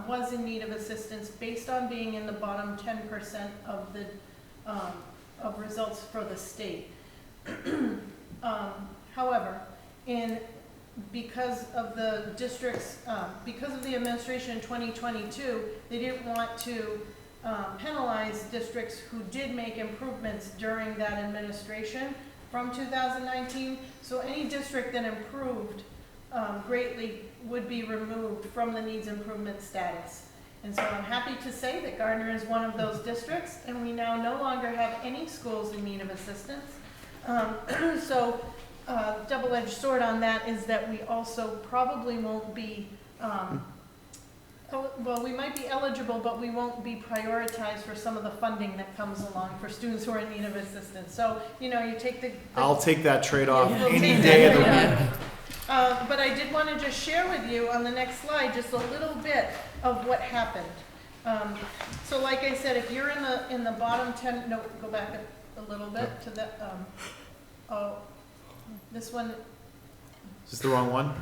was in need of assistance based on being in the bottom 10% of the of results for the state. However, because of the district's, because of the administration in 2022, they didn't want to penalize districts who did make improvements during that administration from 2019. So any district that improved greatly would be removed from the needs improvement status. And so I'm happy to say that Gardner is one of those districts, and we now no longer have any schools in need of assistance. So double-edged sword on that is that we also probably won't be, well, we might be eligible, but we won't be prioritized for some of the funding that comes along for students who are in need of assistance. So, you know, you take the I'll take that trade-off Yeah, any day of the week. but I did want to just share with you on the next slide just a little bit of what happened. So like I said, if you're in the bottom 10, no, go back a little bit to the, this one. Is this the wrong one?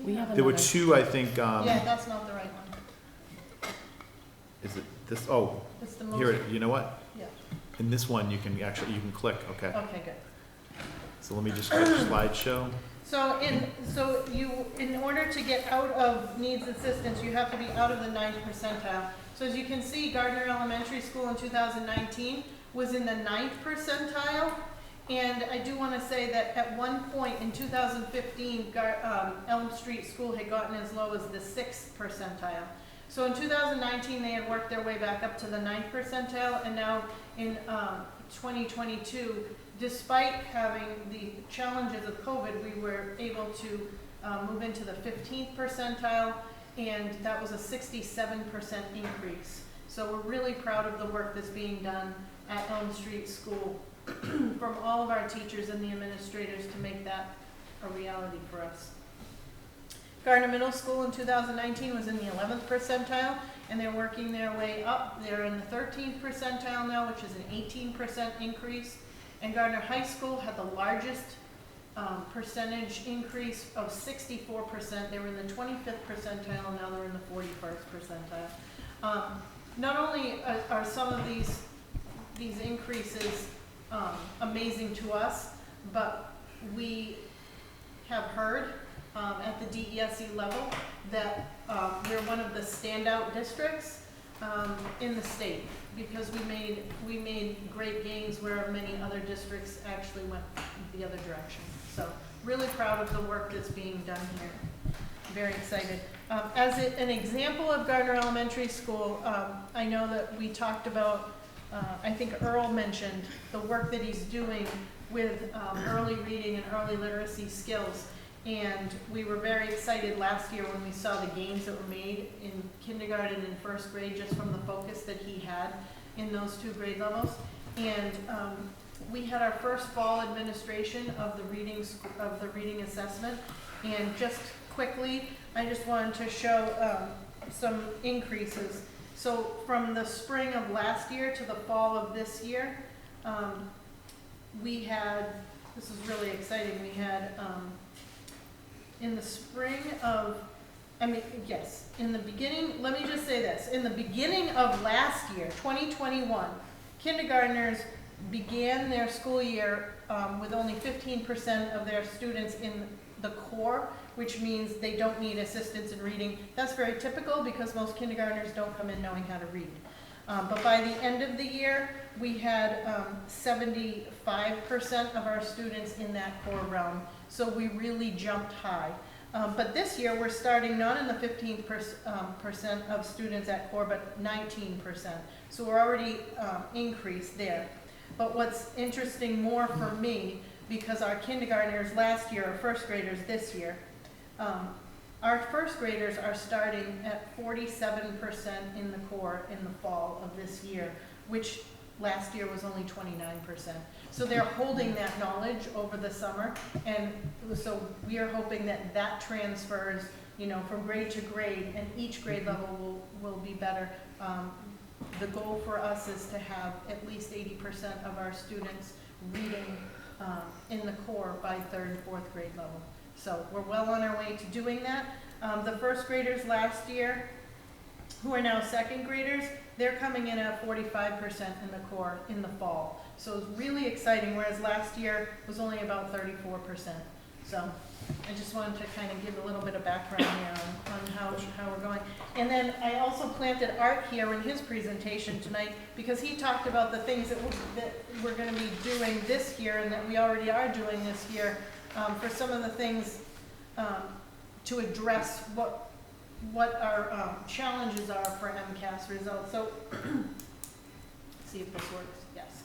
We have There were another. two, I think. Yeah, that's not the right one. Is it this? Oh, It's the most. here. You know what? Yeah. In this one, you can click. Okay. Okay, good. So let me just go to slideshow. So in order to get out of needs assistance, you have to be out of the 9th percentile. So as you can see, Gardner Elementary School in 2019 was in the 9th percentile. And I do want to say that at one point in 2015, Elm Street School had gotten as low as the 6th percentile. So in 2019, they had worked their way back up to the 9th percentile, and now in 2022, despite having the challenges of COVID, we were able to move into the 15th percentile, and that was a 67% increase. So we're really proud of the work that's being done at Elm Street School from all of our teachers and the administrators to make that a reality for us. Gardner Middle School in 2019 was in the 11th percentile, and they're working their way up. They're in the 13th percentile now, which is an 18% increase. And Gardner High School had the largest percentage increase of 64%. They were in the 25th percentile, and now they're in the 41st percentile. Not only are some of these increases amazing to us, but we have heard at the DESE level that we're one of the standout districts in the state, because we made great gains where many other districts actually went the other direction. So really proud of the work that's being done here. Very excited. As an example of Gardner Elementary School, I know that we talked about, I think Earl mentioned the work that he's doing with early reading and early literacy skills. And we were very excited last year when we saw the gains that were made in kindergarten and first grade, just from the focus that he had in those 2 grade levels. And we had our first fall administration of the reading assessment. And just quickly, I just wanted to show some increases. So from the spring of last year to the fall of this year, we had, this is really exciting, we had in the spring of, in the beginning, let me just say this. In the beginning of last year, 2021, kindergartners began their school year with only 15% of their students in the core, which means they don't need assistance in reading. That's very typical because most kindergartners don't come in knowing how to read. But by the end of the year, we had 75% of our students in that core realm. So we really jumped high. But this year, we're starting not in the 15% of students at core, but 19%. So we're already increased there. But what's interesting more for me, because our kindergartners last year are first graders this year, our first graders are starting at 47% in the core in the fall of this year, which last year was only 29%. So they're holding that knowledge over the summer, and so we are hoping that that transfers, from grade to grade, and each grade level will be better. The goal for us is to have at least 80% of our students reading in the core by 3rd and 4th grade level. So we're well on our way to doing that. The first graders last year, who are now 2nd graders, they're coming in at 45% in the core in the fall. So it's really exciting, whereas last year was only about 34%. So I just wanted to kind of give a little bit of background here on how we're going. And then I also planted Art here in his presentation tonight, because he talked about the things that we're going to be doing this year and that we already are doing this year for some of the things to address what our challenges are for MCAS results. So let's see if this works. Yes.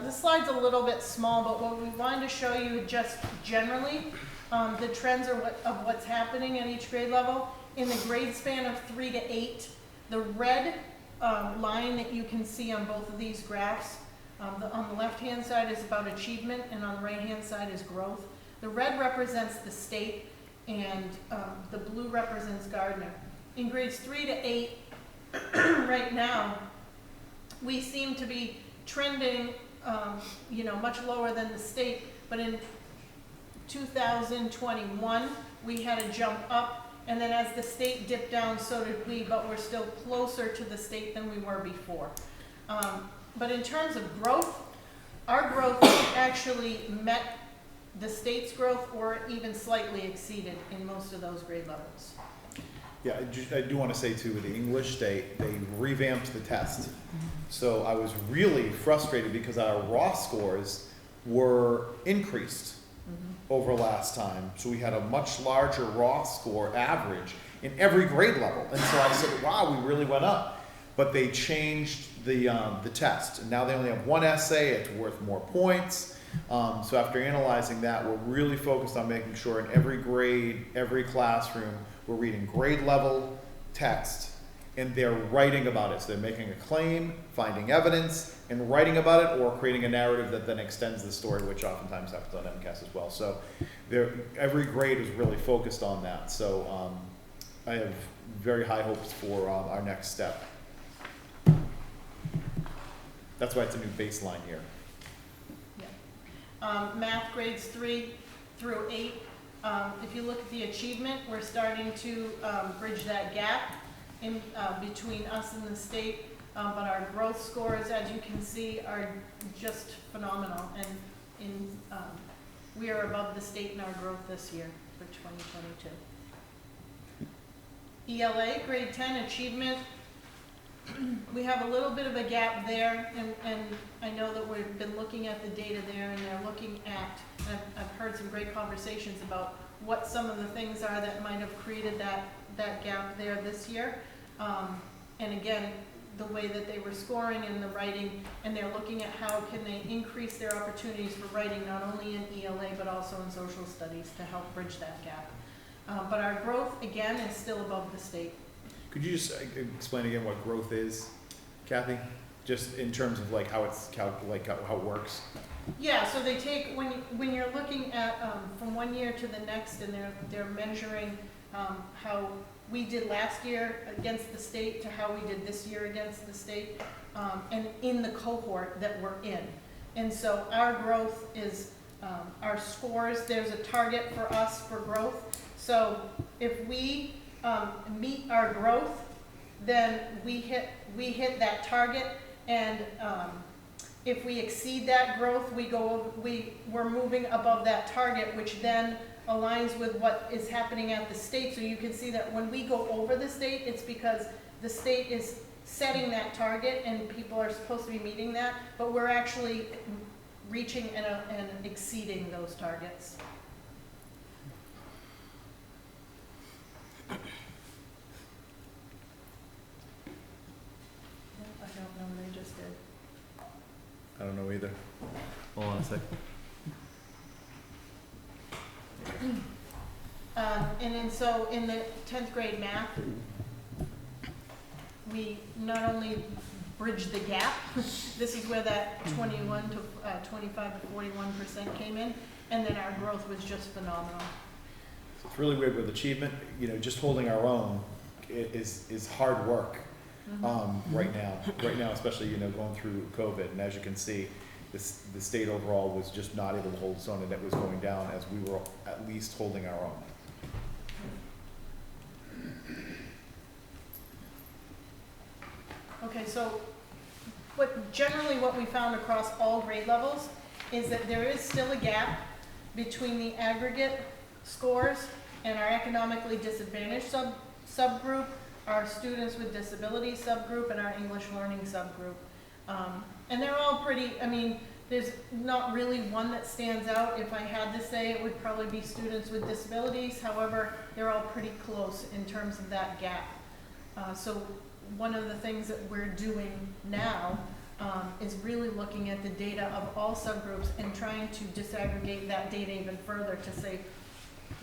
This slide's a little bit small, but what we wanted to show you just generally the trends of what's happening at each grade level. In the grade span of 3 to 8, the red line that you can see on both of these graphs, on the left-hand side is about achievement, and on the right-hand side is growth. The red represents the state, and the blue represents Gardner. In grades 3 to 8, right now, we seem to be trending, much lower than the state, but in 2021, we had a jump up, and then as the state dipped down, so did we, but we're still closer to the state than we were before. But in terms of growth, our growth actually met the state's growth or even slightly exceeded in most of those grade levels. Yeah, I do want to say too, with the English, they revamped the test. So I was really frustrated because our raw scores were increased over last time. So we had a much larger raw score average in every grade level. And so I said, wow, we really went up. But they changed the test. And now they only have one essay, it's worth more points. So after analyzing that, we're really focused on making sure in every grade, every classroom, we're reading grade level text and they're writing about it. So they're making a claim, finding evidence, and writing about it, or creating a narrative that then extends the story, which oftentimes happens on MCAS as well. So every grade is really focused on that. So I have very high hopes for our next step. That's why it's a new baseline here. Math grades 3 through 8. If you look at the achievement, we're starting to bridge that gap in between us and the state. But our growth scores, as you can see, are just phenomenal. And we are above the state in our growth this year for 2022. ELA, grade 10 achievement. We have a little bit of a gap there, and I know that we've been looking at the data there, and they're looking at, I've heard some great conversations about what some of the things are that might have created that gap there this year. And again, the way that they were scoring in the writing, and they're looking at how can they increase their opportunities for writing, not only in ELA, but also in social studies to help bridge that gap. But our growth, again, is still above the state. Could you just explain again what growth is, Kathy? Just in terms of like how it's how it works. Yeah, so they take, when you're looking at from one year to the next, and they're measuring how we did last year against the state to how we did this year against the state, and in the cohort that we're in. And so our growth is, our scores, there's a target for us for growth. So if we meet our growth, then we hit that target, and if we exceed that growth, we're moving above that target, which then aligns with what is happening at the state. So you can see that when we go over the state, it's because the state is setting that target and people are supposed to be meeting that, but we're actually reaching and exceeding those targets. I don't know what I just did. I don't know either. Hold on a sec. And then so in the 10th grade math, we not only bridged the gap, this is where that 21 to 25 to 41% came in, and then our growth was just phenomenal. It's really weird with achievement. You know, just holding our own is hard work right now. Right now, especially going through COVID, and as you can see, the state overall was just not able to hold its own, and it was going down as we were at least holding our own. Okay, so generally what we found across all grade levels is that there is still a gap between the aggregate scores and our economically disadvantaged subgroup, our students with disability subgroup, and our English learning subgroup. And they're all pretty, I mean, there's not really one that stands out. If I had to say, it would probably be students with disabilities. However, they're all pretty close in terms of that gap. So one of the things that we're doing now is really looking at the data of all subgroups and trying to disaggregate that data even further to say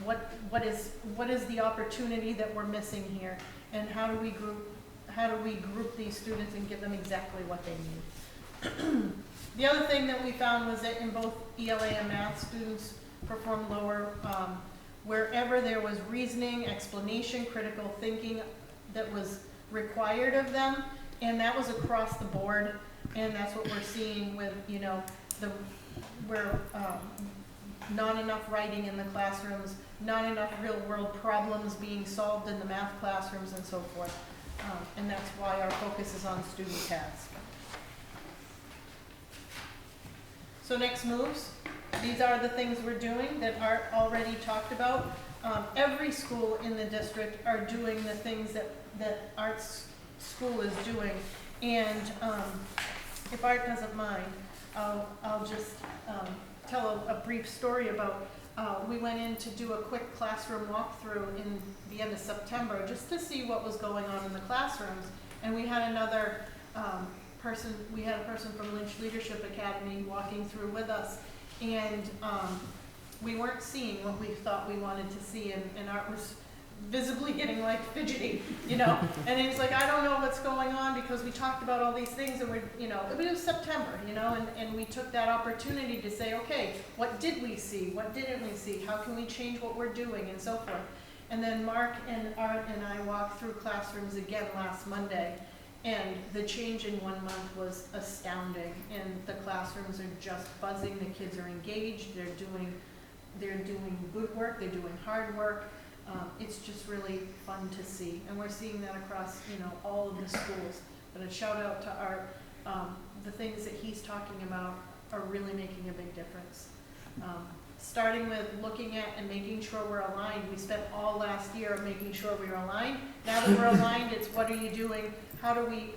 what is the opportunity that we're missing here, and how do we group these students and give them exactly what they need. The other thing that we found was that in both ELA and math, students performed lower wherever there was reasoning, explanation, critical thinking that was required of them, and that was across the board. And that's what we're seeing with not enough writing in the classrooms, not enough real world problems being solved in the math classrooms, and so forth. And that's why our focus is on student task. So next moves. These are the things we're doing that Art already talked about. Every school in the district are doing the things that Art's school is doing. And if Art doesn't mind, I'll just tell a brief story about, we went in to do a quick classroom walkthrough in the end of September just to see what was going on in the classrooms. And we had a person from Lynch Leadership Academy walking through with us. And we weren't seeing what we thought we wanted to see, and Art was visibly getting like fidgety, you know? And he was like, I don't know what's going on, because we talked about all these things, and we're, you know, it was September, you know, and we took that opportunity to say, okay, what did we see? What didn't we see? How can we change what we're doing, and so forth. And then Mark and Art and I walked through classrooms again last Monday, and the change in 1 month was astounding. And the classrooms are just buzzing, the kids are engaged, they're doing good work, they're doing hard work. It's just really fun to see, and we're seeing that across, you know, all of the schools. But a shout out to Art. The things that he's talking about are really making a big difference. Starting with looking at and making sure we're aligned. We spent all last year making sure we were aligned. Now that we're aligned, it's what are you doing? How do we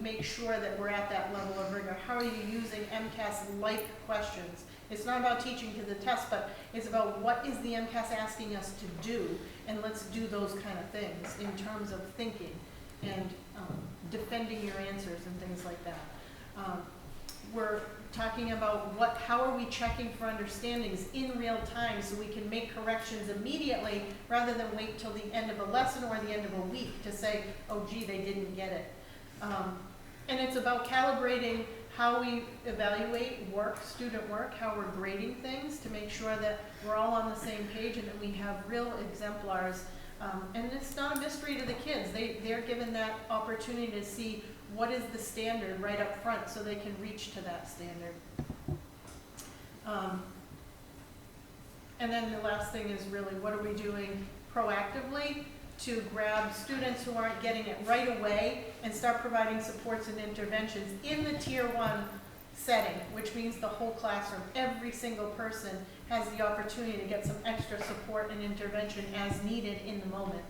make sure that we're at that level of rigor? How are you using MCAS-like questions? It's not about teaching to the test, but it's about what is the MCAS asking us to do, and let's do those kind of things in terms of thinking and defending your answers and things like that. We're talking about how are we checking for understandings in real time so we can make corrections immediately rather than wait till the end of a lesson or the end of a week to say, oh gee, they didn't get it. And it's about calibrating how we evaluate student work, how we're grading things to make sure that we're all on the same page and that we have real exemplars. And it's not a mystery to the kids. They're given that opportunity to see what is the standard right up front so they can reach to that standard. And then the last thing is really what are we doing proactively to grab students who aren't getting it right away and start providing supports and interventions in the Tier 1 setting, which means the whole classroom. Every single person has the opportunity to get some extra support and intervention as needed in the moment,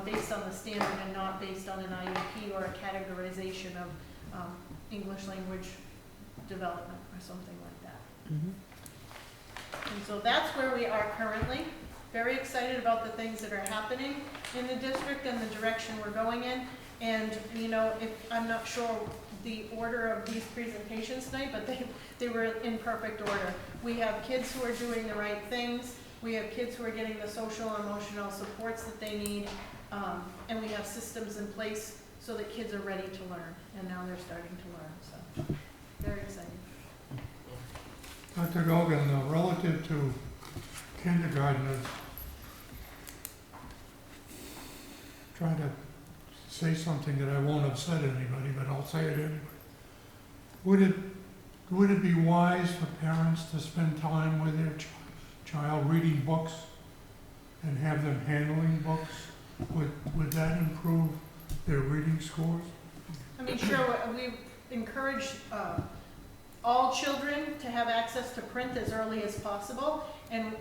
based on the standard and not based on an IEP or a categorization of English language development or something like that. Mm-hmm. And so that's where we are currently. Very excited about the things that are happening in the district and the direction we're going in. And, you know, I'm not sure the order of these presentations tonight, but they were in perfect order. We have kids who are doing the right things. We have kids who are getting the social and emotional supports that they need. And we have systems in place so that kids are ready to learn. And now they're starting to learn, so very exciting. Dr. Gogan, relative to kindergartners, trying to say something that I won't upset anybody, but I'll say it anyway. Would it be wise for parents to spend time with their child reading books and have them handling books? Would that improve their reading scores? I mean, sure, we encourage all children to have access to print as early as possible. And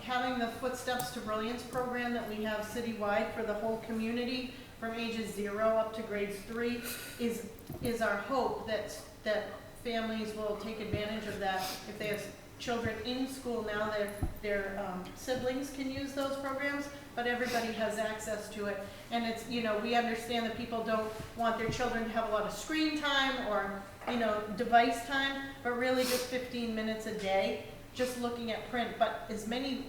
having the Footsteps to Brilliance program that we have citywide for the whole community from ages 0 up to grades 3 is our hope that families will take advantage of that. If they have children in school now, their siblings can use those programs, but everybody has access to it. And it's, you know, we understand that people don't want their children to have a lot of screen time or, you know, device time, but really just 15 minutes a day just looking at print, but as many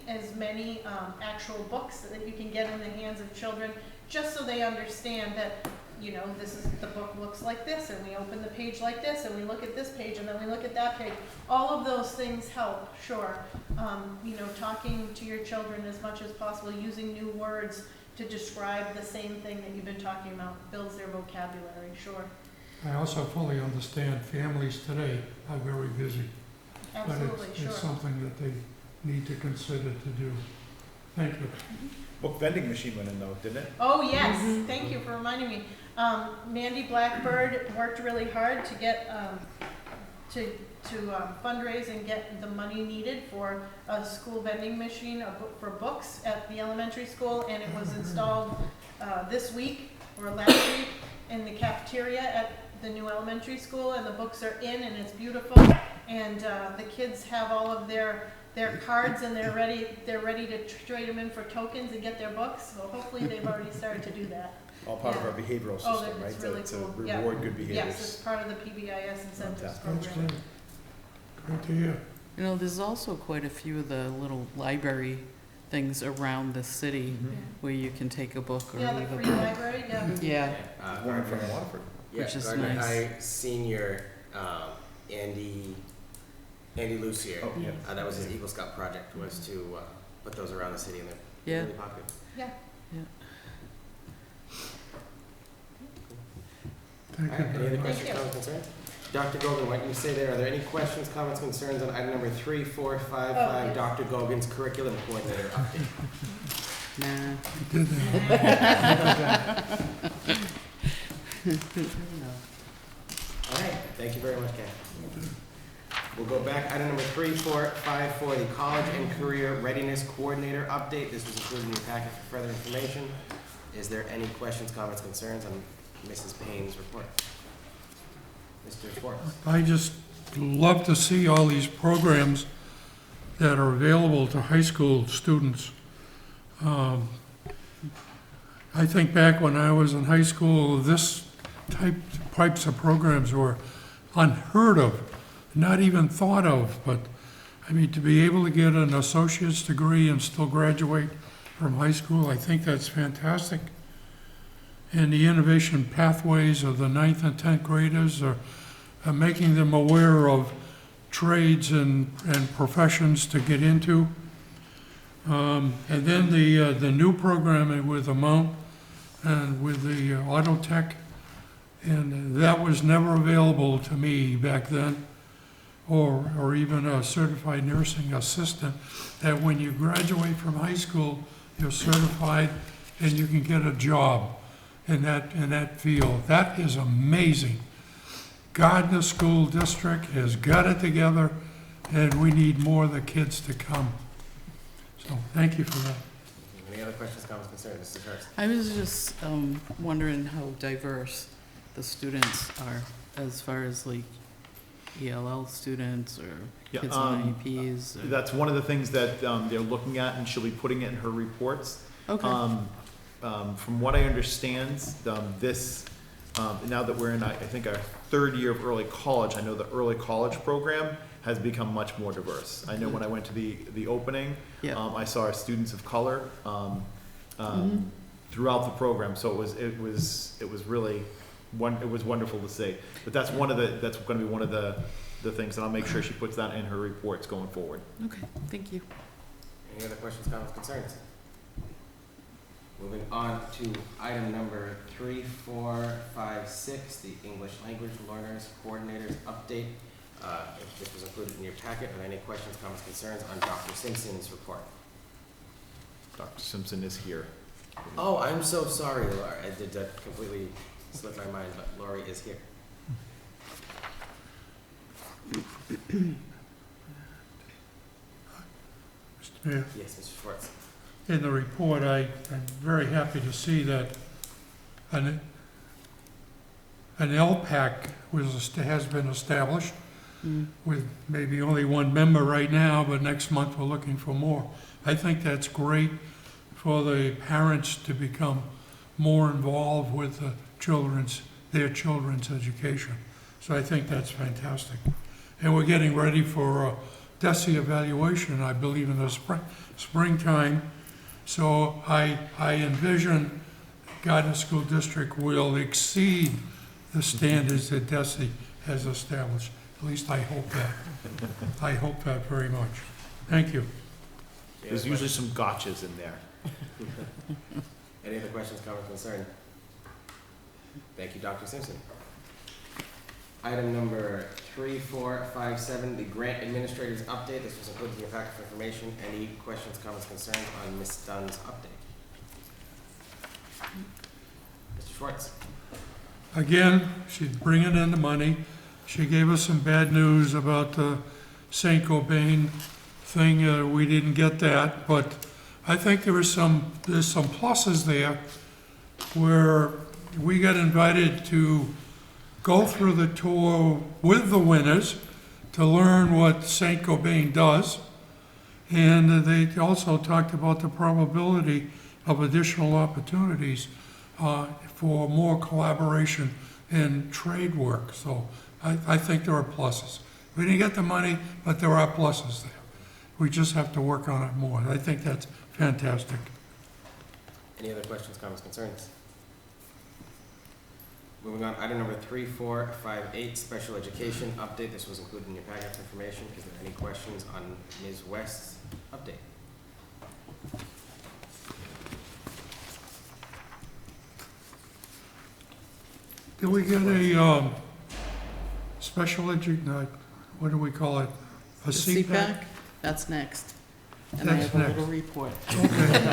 actual books that you can get in the hands of children, just so they understand that, you know, the book looks like this, and we open the page like this, and we look at this page, and then we look at that page. All of those things help, sure. You know, talking to your children as much as possible, using new words to describe the same thing that you've been talking about, builds their vocabulary, sure. I also fully understand families today are very busy. Absolutely, but sure. it's something that they need to consider to do. Thank you. Book vending machine went in though, didn't it? Oh, yes, thank you for reminding me. Mandy Blackbird worked really hard to get, to fundraise and get the money needed for a school vending machine for books at the elementary school, and it was installed this week or last week in the cafeteria at the new elementary school, and the books are in, and it's beautiful, and the kids have all of their cards, and they're ready to trade them in for tokens and get their books. So hopefully they've already started to do that. All part of our behavioral system, right? Really to cool. reward good behaviors. Yes, it's part of the PBIS incentives Fantastic. program. That's great. Great to hear. You know, there's also quite a few of the little library things around the city where you can take a book or Yeah, the leave a free book. library, yeah. Yeah, One from Waterford. Which is Gardner nice. High senior, Andy Lucier. Oh, yeah. That was his Eagle Scout project, was to put those around the city, and they're Yeah. really popular. Yeah. Thank All you right, any very other much. questions, comments, concerns? Dr. Gogan, what you say there, are there any questions, comments, concerns on item number 3455, yes. Dr. Gogan's curriculum coordinator update? Nah. You did that. All right, thank you very much, Ken. We'll go back, item number 3454, the college and career readiness coordinator update. This was included in your packet for further information. Is there any questions, comments, concerns on Mrs. Payne's report? Mr. Schwartz? I just love to see all these programs that are available to high school students. I think back when I was in high school, this types of programs were unheard of, not even thought of. But I mean, to be able to get an associate's degree and still graduate from high school, I think that's fantastic. And the innovation pathways of the 9th and 10th graders are making them aware of trades and professions to get into. And then the new programming with the Mount and with the auto tech, and that was never available to me back then, or even a certified nursing assistant, that when you graduate from high school, you're certified and you can get a job in that field. That is amazing. Gardner School District has got it together, and we need more of the kids to come. So thank you for that. Any other questions, comments, concerns? Mrs. Hurst? I was just wondering how diverse the students are as far as like ELL students or Yeah, kids on IEPs. Or... That's one of the things that they're looking at, and she'll be putting it in her reports. Okay. From what I understand, now that we're in, I think, our third year of early college, I know the early college program has become much more diverse. I know when I went to the opening, Yeah. I saw our students of color throughout the program. So it was really it was wonderful to see. But that's going to be one of the things, and I'll make sure she puts that in her reports going forward. Okay, thank you. Any other questions, comments, concerns? Moving on to item number 3456, the English Language Learners Coordinators Update. If this was included in your packet, are there any questions, comments, concerns on Dr. Simpson's report? Dr. Simpson is here. Oh, I'm so sorry, Laura. I did that completely slip my mind, but Lori is here. Mr. Mayor, Yes, Mr. Schwartz. in the report, I'm very happy to see that an LPAC has been established with maybe only one member right now, but next month we're looking for more. I think that's great for the parents to become more involved with their children's education. So I think that's fantastic. And we're getting ready for DESE evaluation, I believe, in the springtime. So I envision Gardner School District will exceed the standards that DESE has established. At least I hope that. I hope that very much. Thank you. There's usually some gotchas in there. Any other questions, comments, concerns? Thank you, Dr. Simpson. Item number 3457, the Grant Administrator's Update. This was included in your packet for information. Any questions, comments, concerns on Ms. Dunn's update? Mr. Schwartz. Again, she's bringing in the money. She gave us some bad news about the St. Cobain thing. We didn't get that, but I think there's some pluses there where we got invited to go through the tour with the winners to learn what St. Cobain does. And they also talked about the probability of additional opportunities for more collaboration and trade work. So I think there are pluses. We didn't get the money, but there are pluses there. We just have to work on it more. I think that's fantastic. Any other questions, comments, concerns? Moving on, item number 3458, special education update. This was included in your packet of information. Is there any questions on Ms. West's update? Did we get a special what do we call it? A The CPAC? That's next. And I That's have a next. little report. Okay.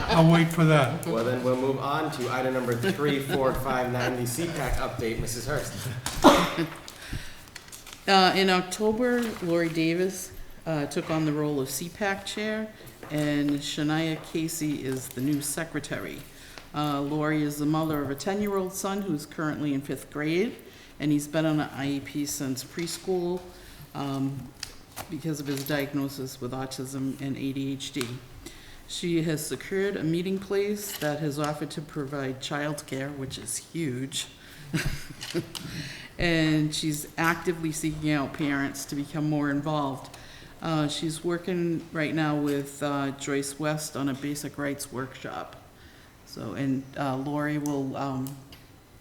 I'll wait for that. Well, then we'll move on to item number 3459, the CPAC update. Mrs. Hurst. In October, Lori Davis took on the role of CPAC chair, and Shania Casey is the new secretary. Lori is the mother of a 10-year-old son who's currently in 5th grade, and he's been on an IEP since preschool because of his diagnosis with autism and ADHD. She has secured a meeting place that has offered to provide childcare, which is huge. And she's actively seeking out parents to become more involved. She's working right now with Joyce West on a basic rights workshop. So, and Lori will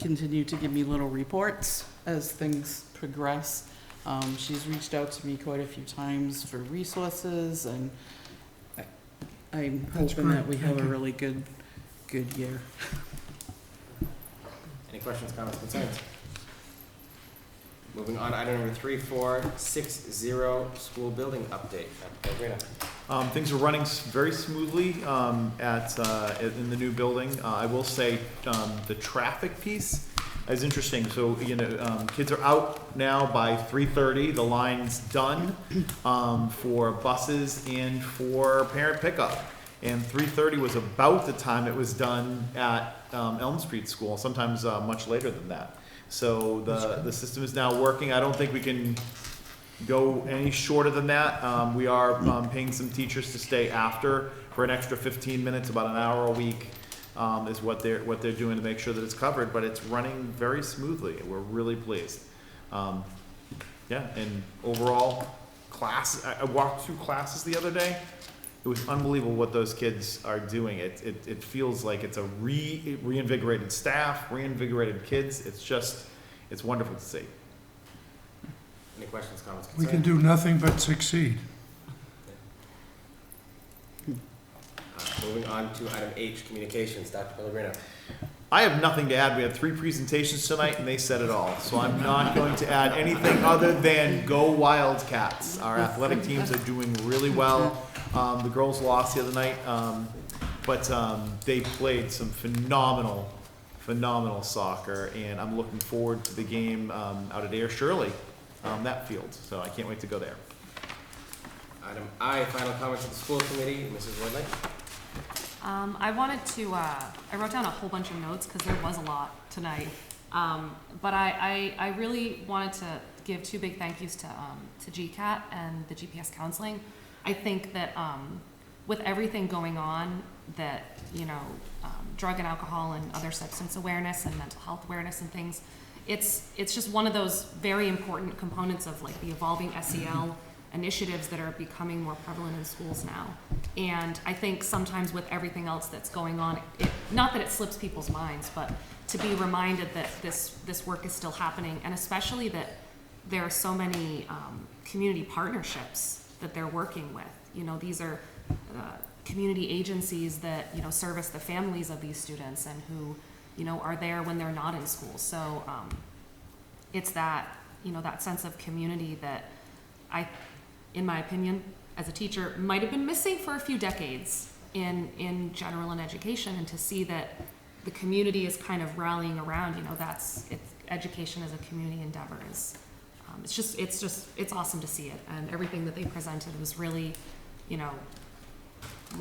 continue to give me little reports as things progress. She's reached out to me quite a few times for resources, and I'm That's hoping that great. we have a Thank you. really good year. Any questions, comments, concerns? Moving on, item number 3460, school building update. Pellegrino. Things are running very smoothly in the new building. I will say the traffic piece is interesting. So, kids are out now by 3:30. The line's done for buses and for parent pickup. And 3:30 was about the time it was done at Elm Street School, sometimes much later than that. So the system is now working. I don't think we can go any shorter than that. We are paying some teachers to stay after for an extra 15 minutes, about an hour a week, is what they're doing to make sure that it's covered. But it's running very smoothly. We're really pleased. And overall, I walked through classes the other day. It was unbelievable what those kids are doing. It feels like it's a reinvigorated staff, reinvigorated kids. It's wonderful to see. Any questions, comments, We concerns? can do nothing but succeed. Moving on to item H, communications. Dr. Pellegrino. I have nothing to add. We had 3 presentations tonight, and they said it all. So I'm not going to add anything other than go Wildcats. Our athletic teams are doing really well. The girls lost the other night, but they played some phenomenal soccer, and I'm looking forward to the game out at Air Shirley, that field. So I can't wait to go there. Item I, final comments of the school committee. Mrs. Woodley. I wanted to, I wrote down a whole bunch of notes because there was a lot tonight. But I really wanted to give 2 big thank yous to GCAT and the GPS counseling. I think that with everything going on, that, drug and alcohol and other substance awareness and mental health awareness and things, it's just one of those very important components of like the evolving SEL initiatives that are becoming more prevalent in schools now. And I think sometimes with everything else that's going on, not that it slips people's minds, but to be reminded that this work is still happening, and especially that there are so many community partnerships that they're working with. These are community agencies that, service the families of these students and who, are there when they're not in school. So it's that, that sense of community that in my opinion, as a teacher, might have been missing for a few decades in general and education, and to see that the community is kind of rallying around, education as a community endeavor is, it's awesome to see it. And everything that they presented was really,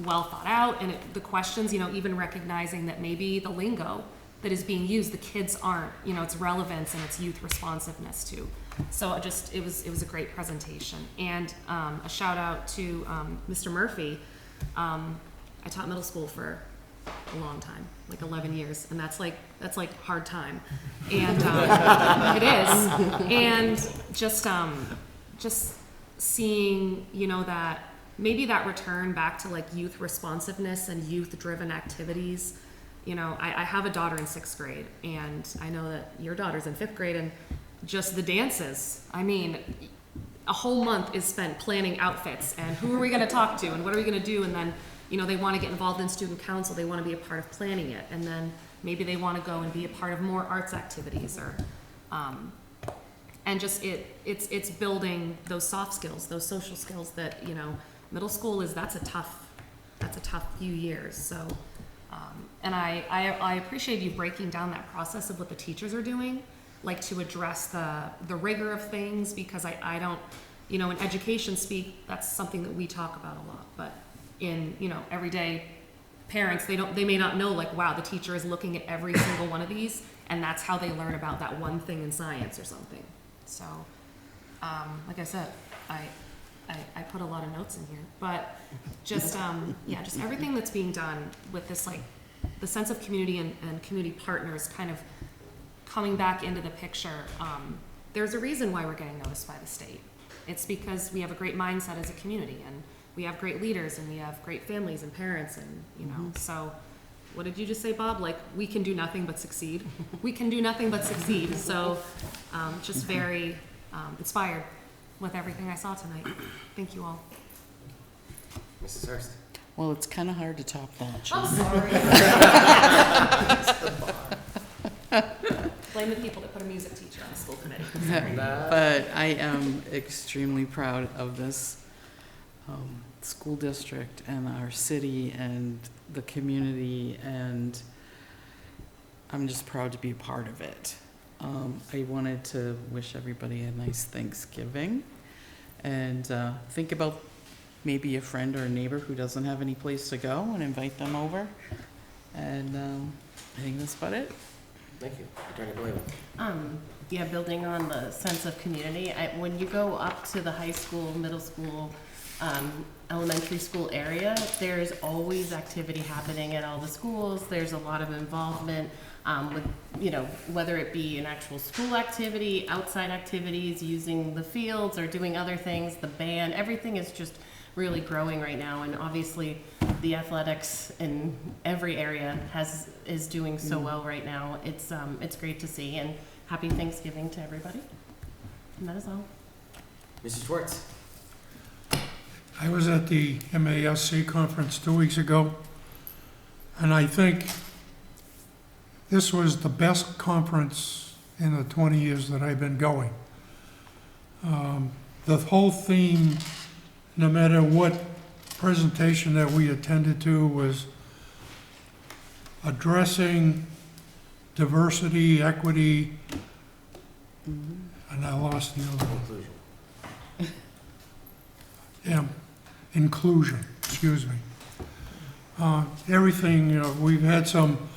well thought out. And the questions, even recognizing that maybe the lingo that is being used, the kids aren't, its relevance and its youth responsiveness to. So it was a great presentation. And a shout out to Mr. Murphy. I taught middle school for a long time, like 11 years, and that's like hard time. And it is. And just seeing, you know, that maybe that return back to like youth responsiveness and youth driven activities. You know, I have a daughter in 6th grade, and I know that your daughter's in 5th grade, and just the dances. I mean, a whole month is spent planning outfits and who are we going to talk to and what are we going to do, and then, you know, they want to get involved in student council, they want to be a part of planning it, and then maybe they want to go and be a part of more arts activities, or and just it's building those soft skills, those social skills that, you know, middle school is, that's a tough few years. So and I appreciate you breaking down that process of what the teachers are doing, like to address the rigor of things, because I don't, you know, in education speak, that's something that we talk about a lot, but in, you know, everyday parents, they may not know, like, wow, the teacher is looking at every single one of these, and that's how they learn about that one thing in science or something. So, like I said, I put a lot of notes in here, but just, yeah, just everything that's being done with this, like, the sense of community and community partners kind of coming back into the picture. There's a reason why we're getting noticed by the state. It's because we have a great mindset as a community, and we have great leaders, and we have great families and parents, and, you know, so what did you just say, Bob? Like, we can do nothing but succeed. We can do nothing but succeed. So just very inspired with everything I saw tonight. Thank you all. Mrs. Hurst. Well, it's kind of hard to top that. I'm sorry. Blame the people that put a music teacher on the school committee. But I am extremely proud of this school district and our city and the community, and I'm just proud to be a part of it. I wanted to wish everybody a nice Thanksgiving, and think about maybe a friend or a neighbor who doesn't have any place to go, and invite them over. And I think that's about it. Thank you. Attorney Blaine. Yeah, building on the sense of community, when you go up to the high school, middle school, elementary school area, there's always activity happening at all the schools. There's a lot of involvement with, you know, whether it be an actual school activity, outside activities, using the fields or doing other things, the band, everything is just really growing right now. And obviously the athletics in every area is doing so well right now. It's great to see, and happy Thanksgiving to everybody. And that is all. Mrs. Schwartz. I was at the MASC conference 2 weeks ago, and I think this was the best conference in the 20 years that I've been going. The whole theme, no matter what presentation that we attended to, was addressing diversity, equity, and I lost the other one. Inclusion. Yeah, inclusion, excuse me. Everything, we've had some,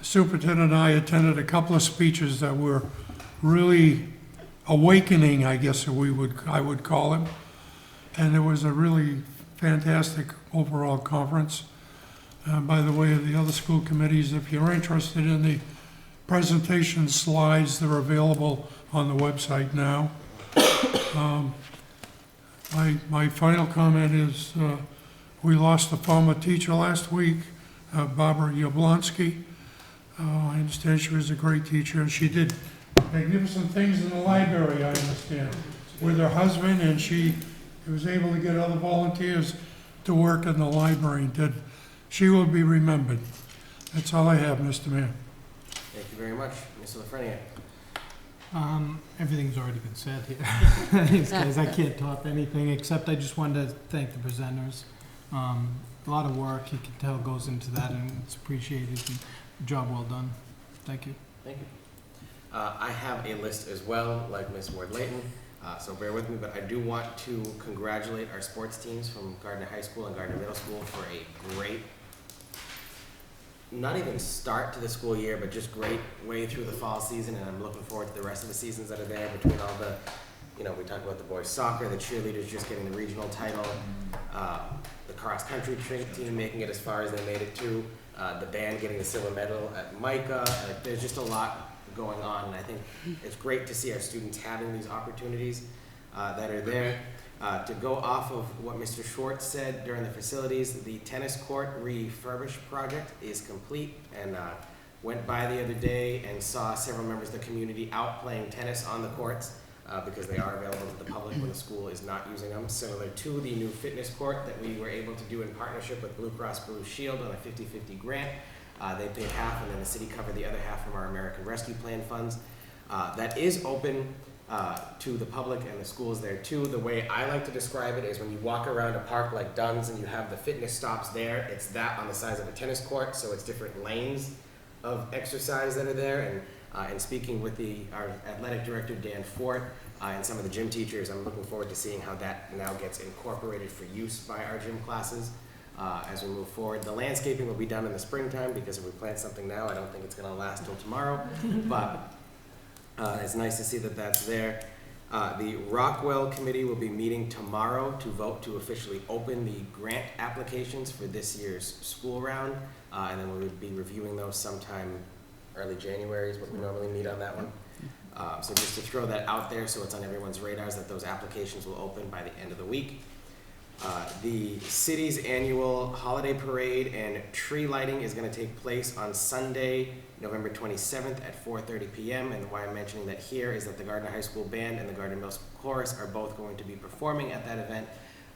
superintendent and I attended a couple of speeches that were really awakening, I guess I would call them. And it was a really fantastic overall conference. By the way, of the other school committees, if you're interested in the presentation slides, they're available on the website now. My final comment is we lost a former teacher last week, Barbara Yablonsky. I understand she was a great teacher, and she did magnificent things in the library, I understand, with her husband, and she was able to get other volunteers to work in the library. She will be remembered. That's all I have, Mr. Mayor. Thank you very much. Mr. Lafreniere. Everything's already been said here. These guys, I can't top anything, except I just wanted to thank the presenters. A lot of work, you can tell, goes into that, and it's appreciated. And job well done. Thank you. Thank you. I have a list as well, like Ms. Ward-Layton, so bear with me, but I do want to congratulate our sports teams from Gardner High School and Gardner Middle School for a great, not even start to the school year, but just great way through the fall season, and I'm looking forward to the rest of the seasons that are there between all the, you know, we talked about the boys soccer, the cheerleaders just getting the regional title, the cross-country team making it as far as they made it to, the band getting the silver medal at Micah. There's just a lot going on, and I think it's great to see our students having these opportunities. that are there. To go off of what Mr. Schwartz said during the facilities, the tennis court refurbish project is complete, and went by the other day and saw several members of the community out playing tennis on the courts because they are available to the public when the school is not using them, similar to the new fitness court that we were able to do in partnership with Blue Cross Blue Shield on a 50-50 grant. They paid half, and then the city covered the other half from our American Rescue Plan funds. That is open to the public and the schools there too. The way I like to describe it is when you walk around a park like Dunn's and you have the fitness stops there, it's that on the size of a tennis court, so it's different lanes of exercise that are there. And speaking with our athletic director, Dan Fort, and some of the gym teachers, I'm looking forward to seeing how that now gets incorporated for use by our gym classes as we move forward. The landscaping will be done in the springtime because if we plant something now, I don't think it's gonna last till tomorrow, but it's nice to see that that's there. The Rockwell Committee will be meeting tomorrow to vote to officially open the grant applications for this year's school round, and then we would be reviewing those sometime early January is what we normally meet on that one. So just to throw that out there so it's on everyone's radars that those applications will open by the end of the week. The city's annual holiday parade and tree lighting is going to take place on Sunday, November 27th at 4:30 p.m. And why I'm mentioning that here is that the Gardner High School Band and the Gardner Middle School Chorus are both going to be performing at that event.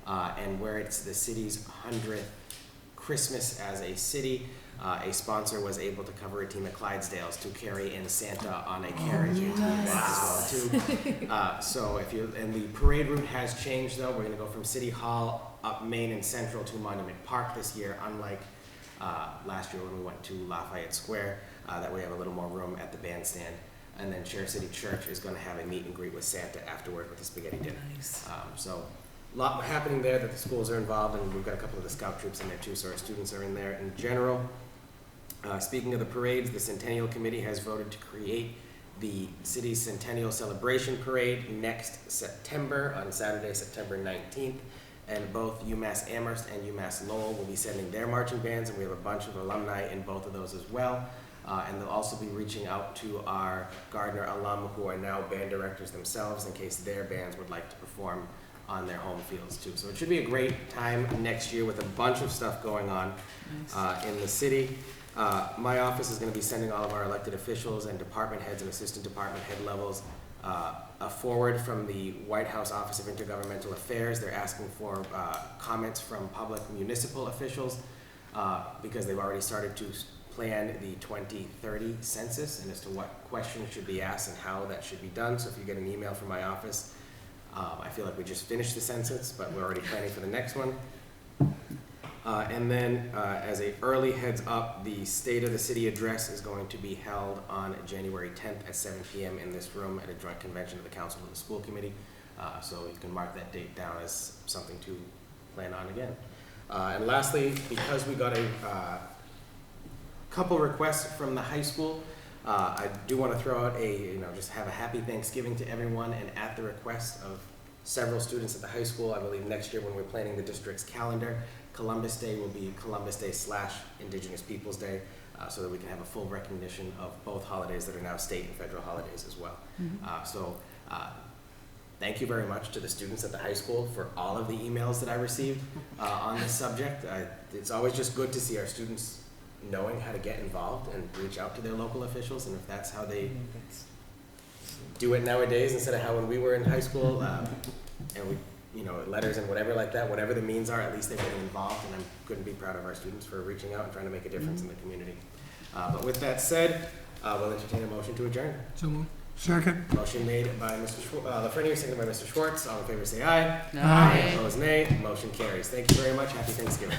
And where it's the city's 100th Christmas as a city, a sponsor was able to cover a team at Clydesdales to carry in Santa on a carriage into the event as well too. So and the parade route has changed though. We're going to go from City Hall up Main and Central to Monument Park this year, unlike last year when we went to Lafayette Square. That way we have a little more room at the bandstand. And then Sheriff City Church is going to have a meet and greet with Santa afterward with a spaghetti dinner. Nice. So a lot happening there that the schools are involved in. We've got a couple of the scout troops in there too, so our students are in there in general. Speaking of the parades, the Centennial Committee has voted to create the city's Centennial Celebration Parade next September, on Saturday, September 19th. And both UMass Amherst and UMass Lowell will be sending their marching bands, and we have a bunch of alumni in both of those as well. And they'll also be reaching out to our Gardner alum who are now band directors themselves in case their bands would like to perform on their home fields too. So it should be a great time next year with a bunch of stuff going on in the city. My office is going to be sending all of our elected officials and department heads and assistant department head levels a forward from the White House Office of Intergovernmental Affairs. They're asking for comments from public municipal officials because they've already started to plan the 2030 census and as to what questions should be asked and how that should be done. So if you get an email from my office, I feel like we just finished the census, but we're already planning for the next one. And then as a early heads up, the State of the City address is going to be held on January 10th at 7 p.m. in this room at a joint convention of the Council and the School Committee. So you can mark that date down as something to plan on again. And lastly, because we got a couple requests from the high school, I do want to throw out just have a happy Thanksgiving to everyone, and at the request of several students at the high school, I believe next year when we're planning the district's calendar, Columbus Day will be Columbus Day / Indigenous Peoples Day, so that we can have a full recognition of both holidays that are now state and federal holidays as well. Thank you very much to the students at the high school for all of the emails that I received on this subject. It's always just good to see our students knowing how to get involved and reach out to their local officials, and if that's how they do it nowadays instead of how when we were in high school, and we, letters and whatever like that, whatever the means are, at least they're getting involved, and I couldn't be proud of our students for reaching out and trying to make a difference in the community. But with that said, we'll entertain a motion to adjourn. So moved. Second. Motion made by Mr. Lafreniere, seconded by Mr. Schwartz. All in favor say aye. Aye. Opposed nay. Motion carries. Thank you very much. Happy Thanksgiving.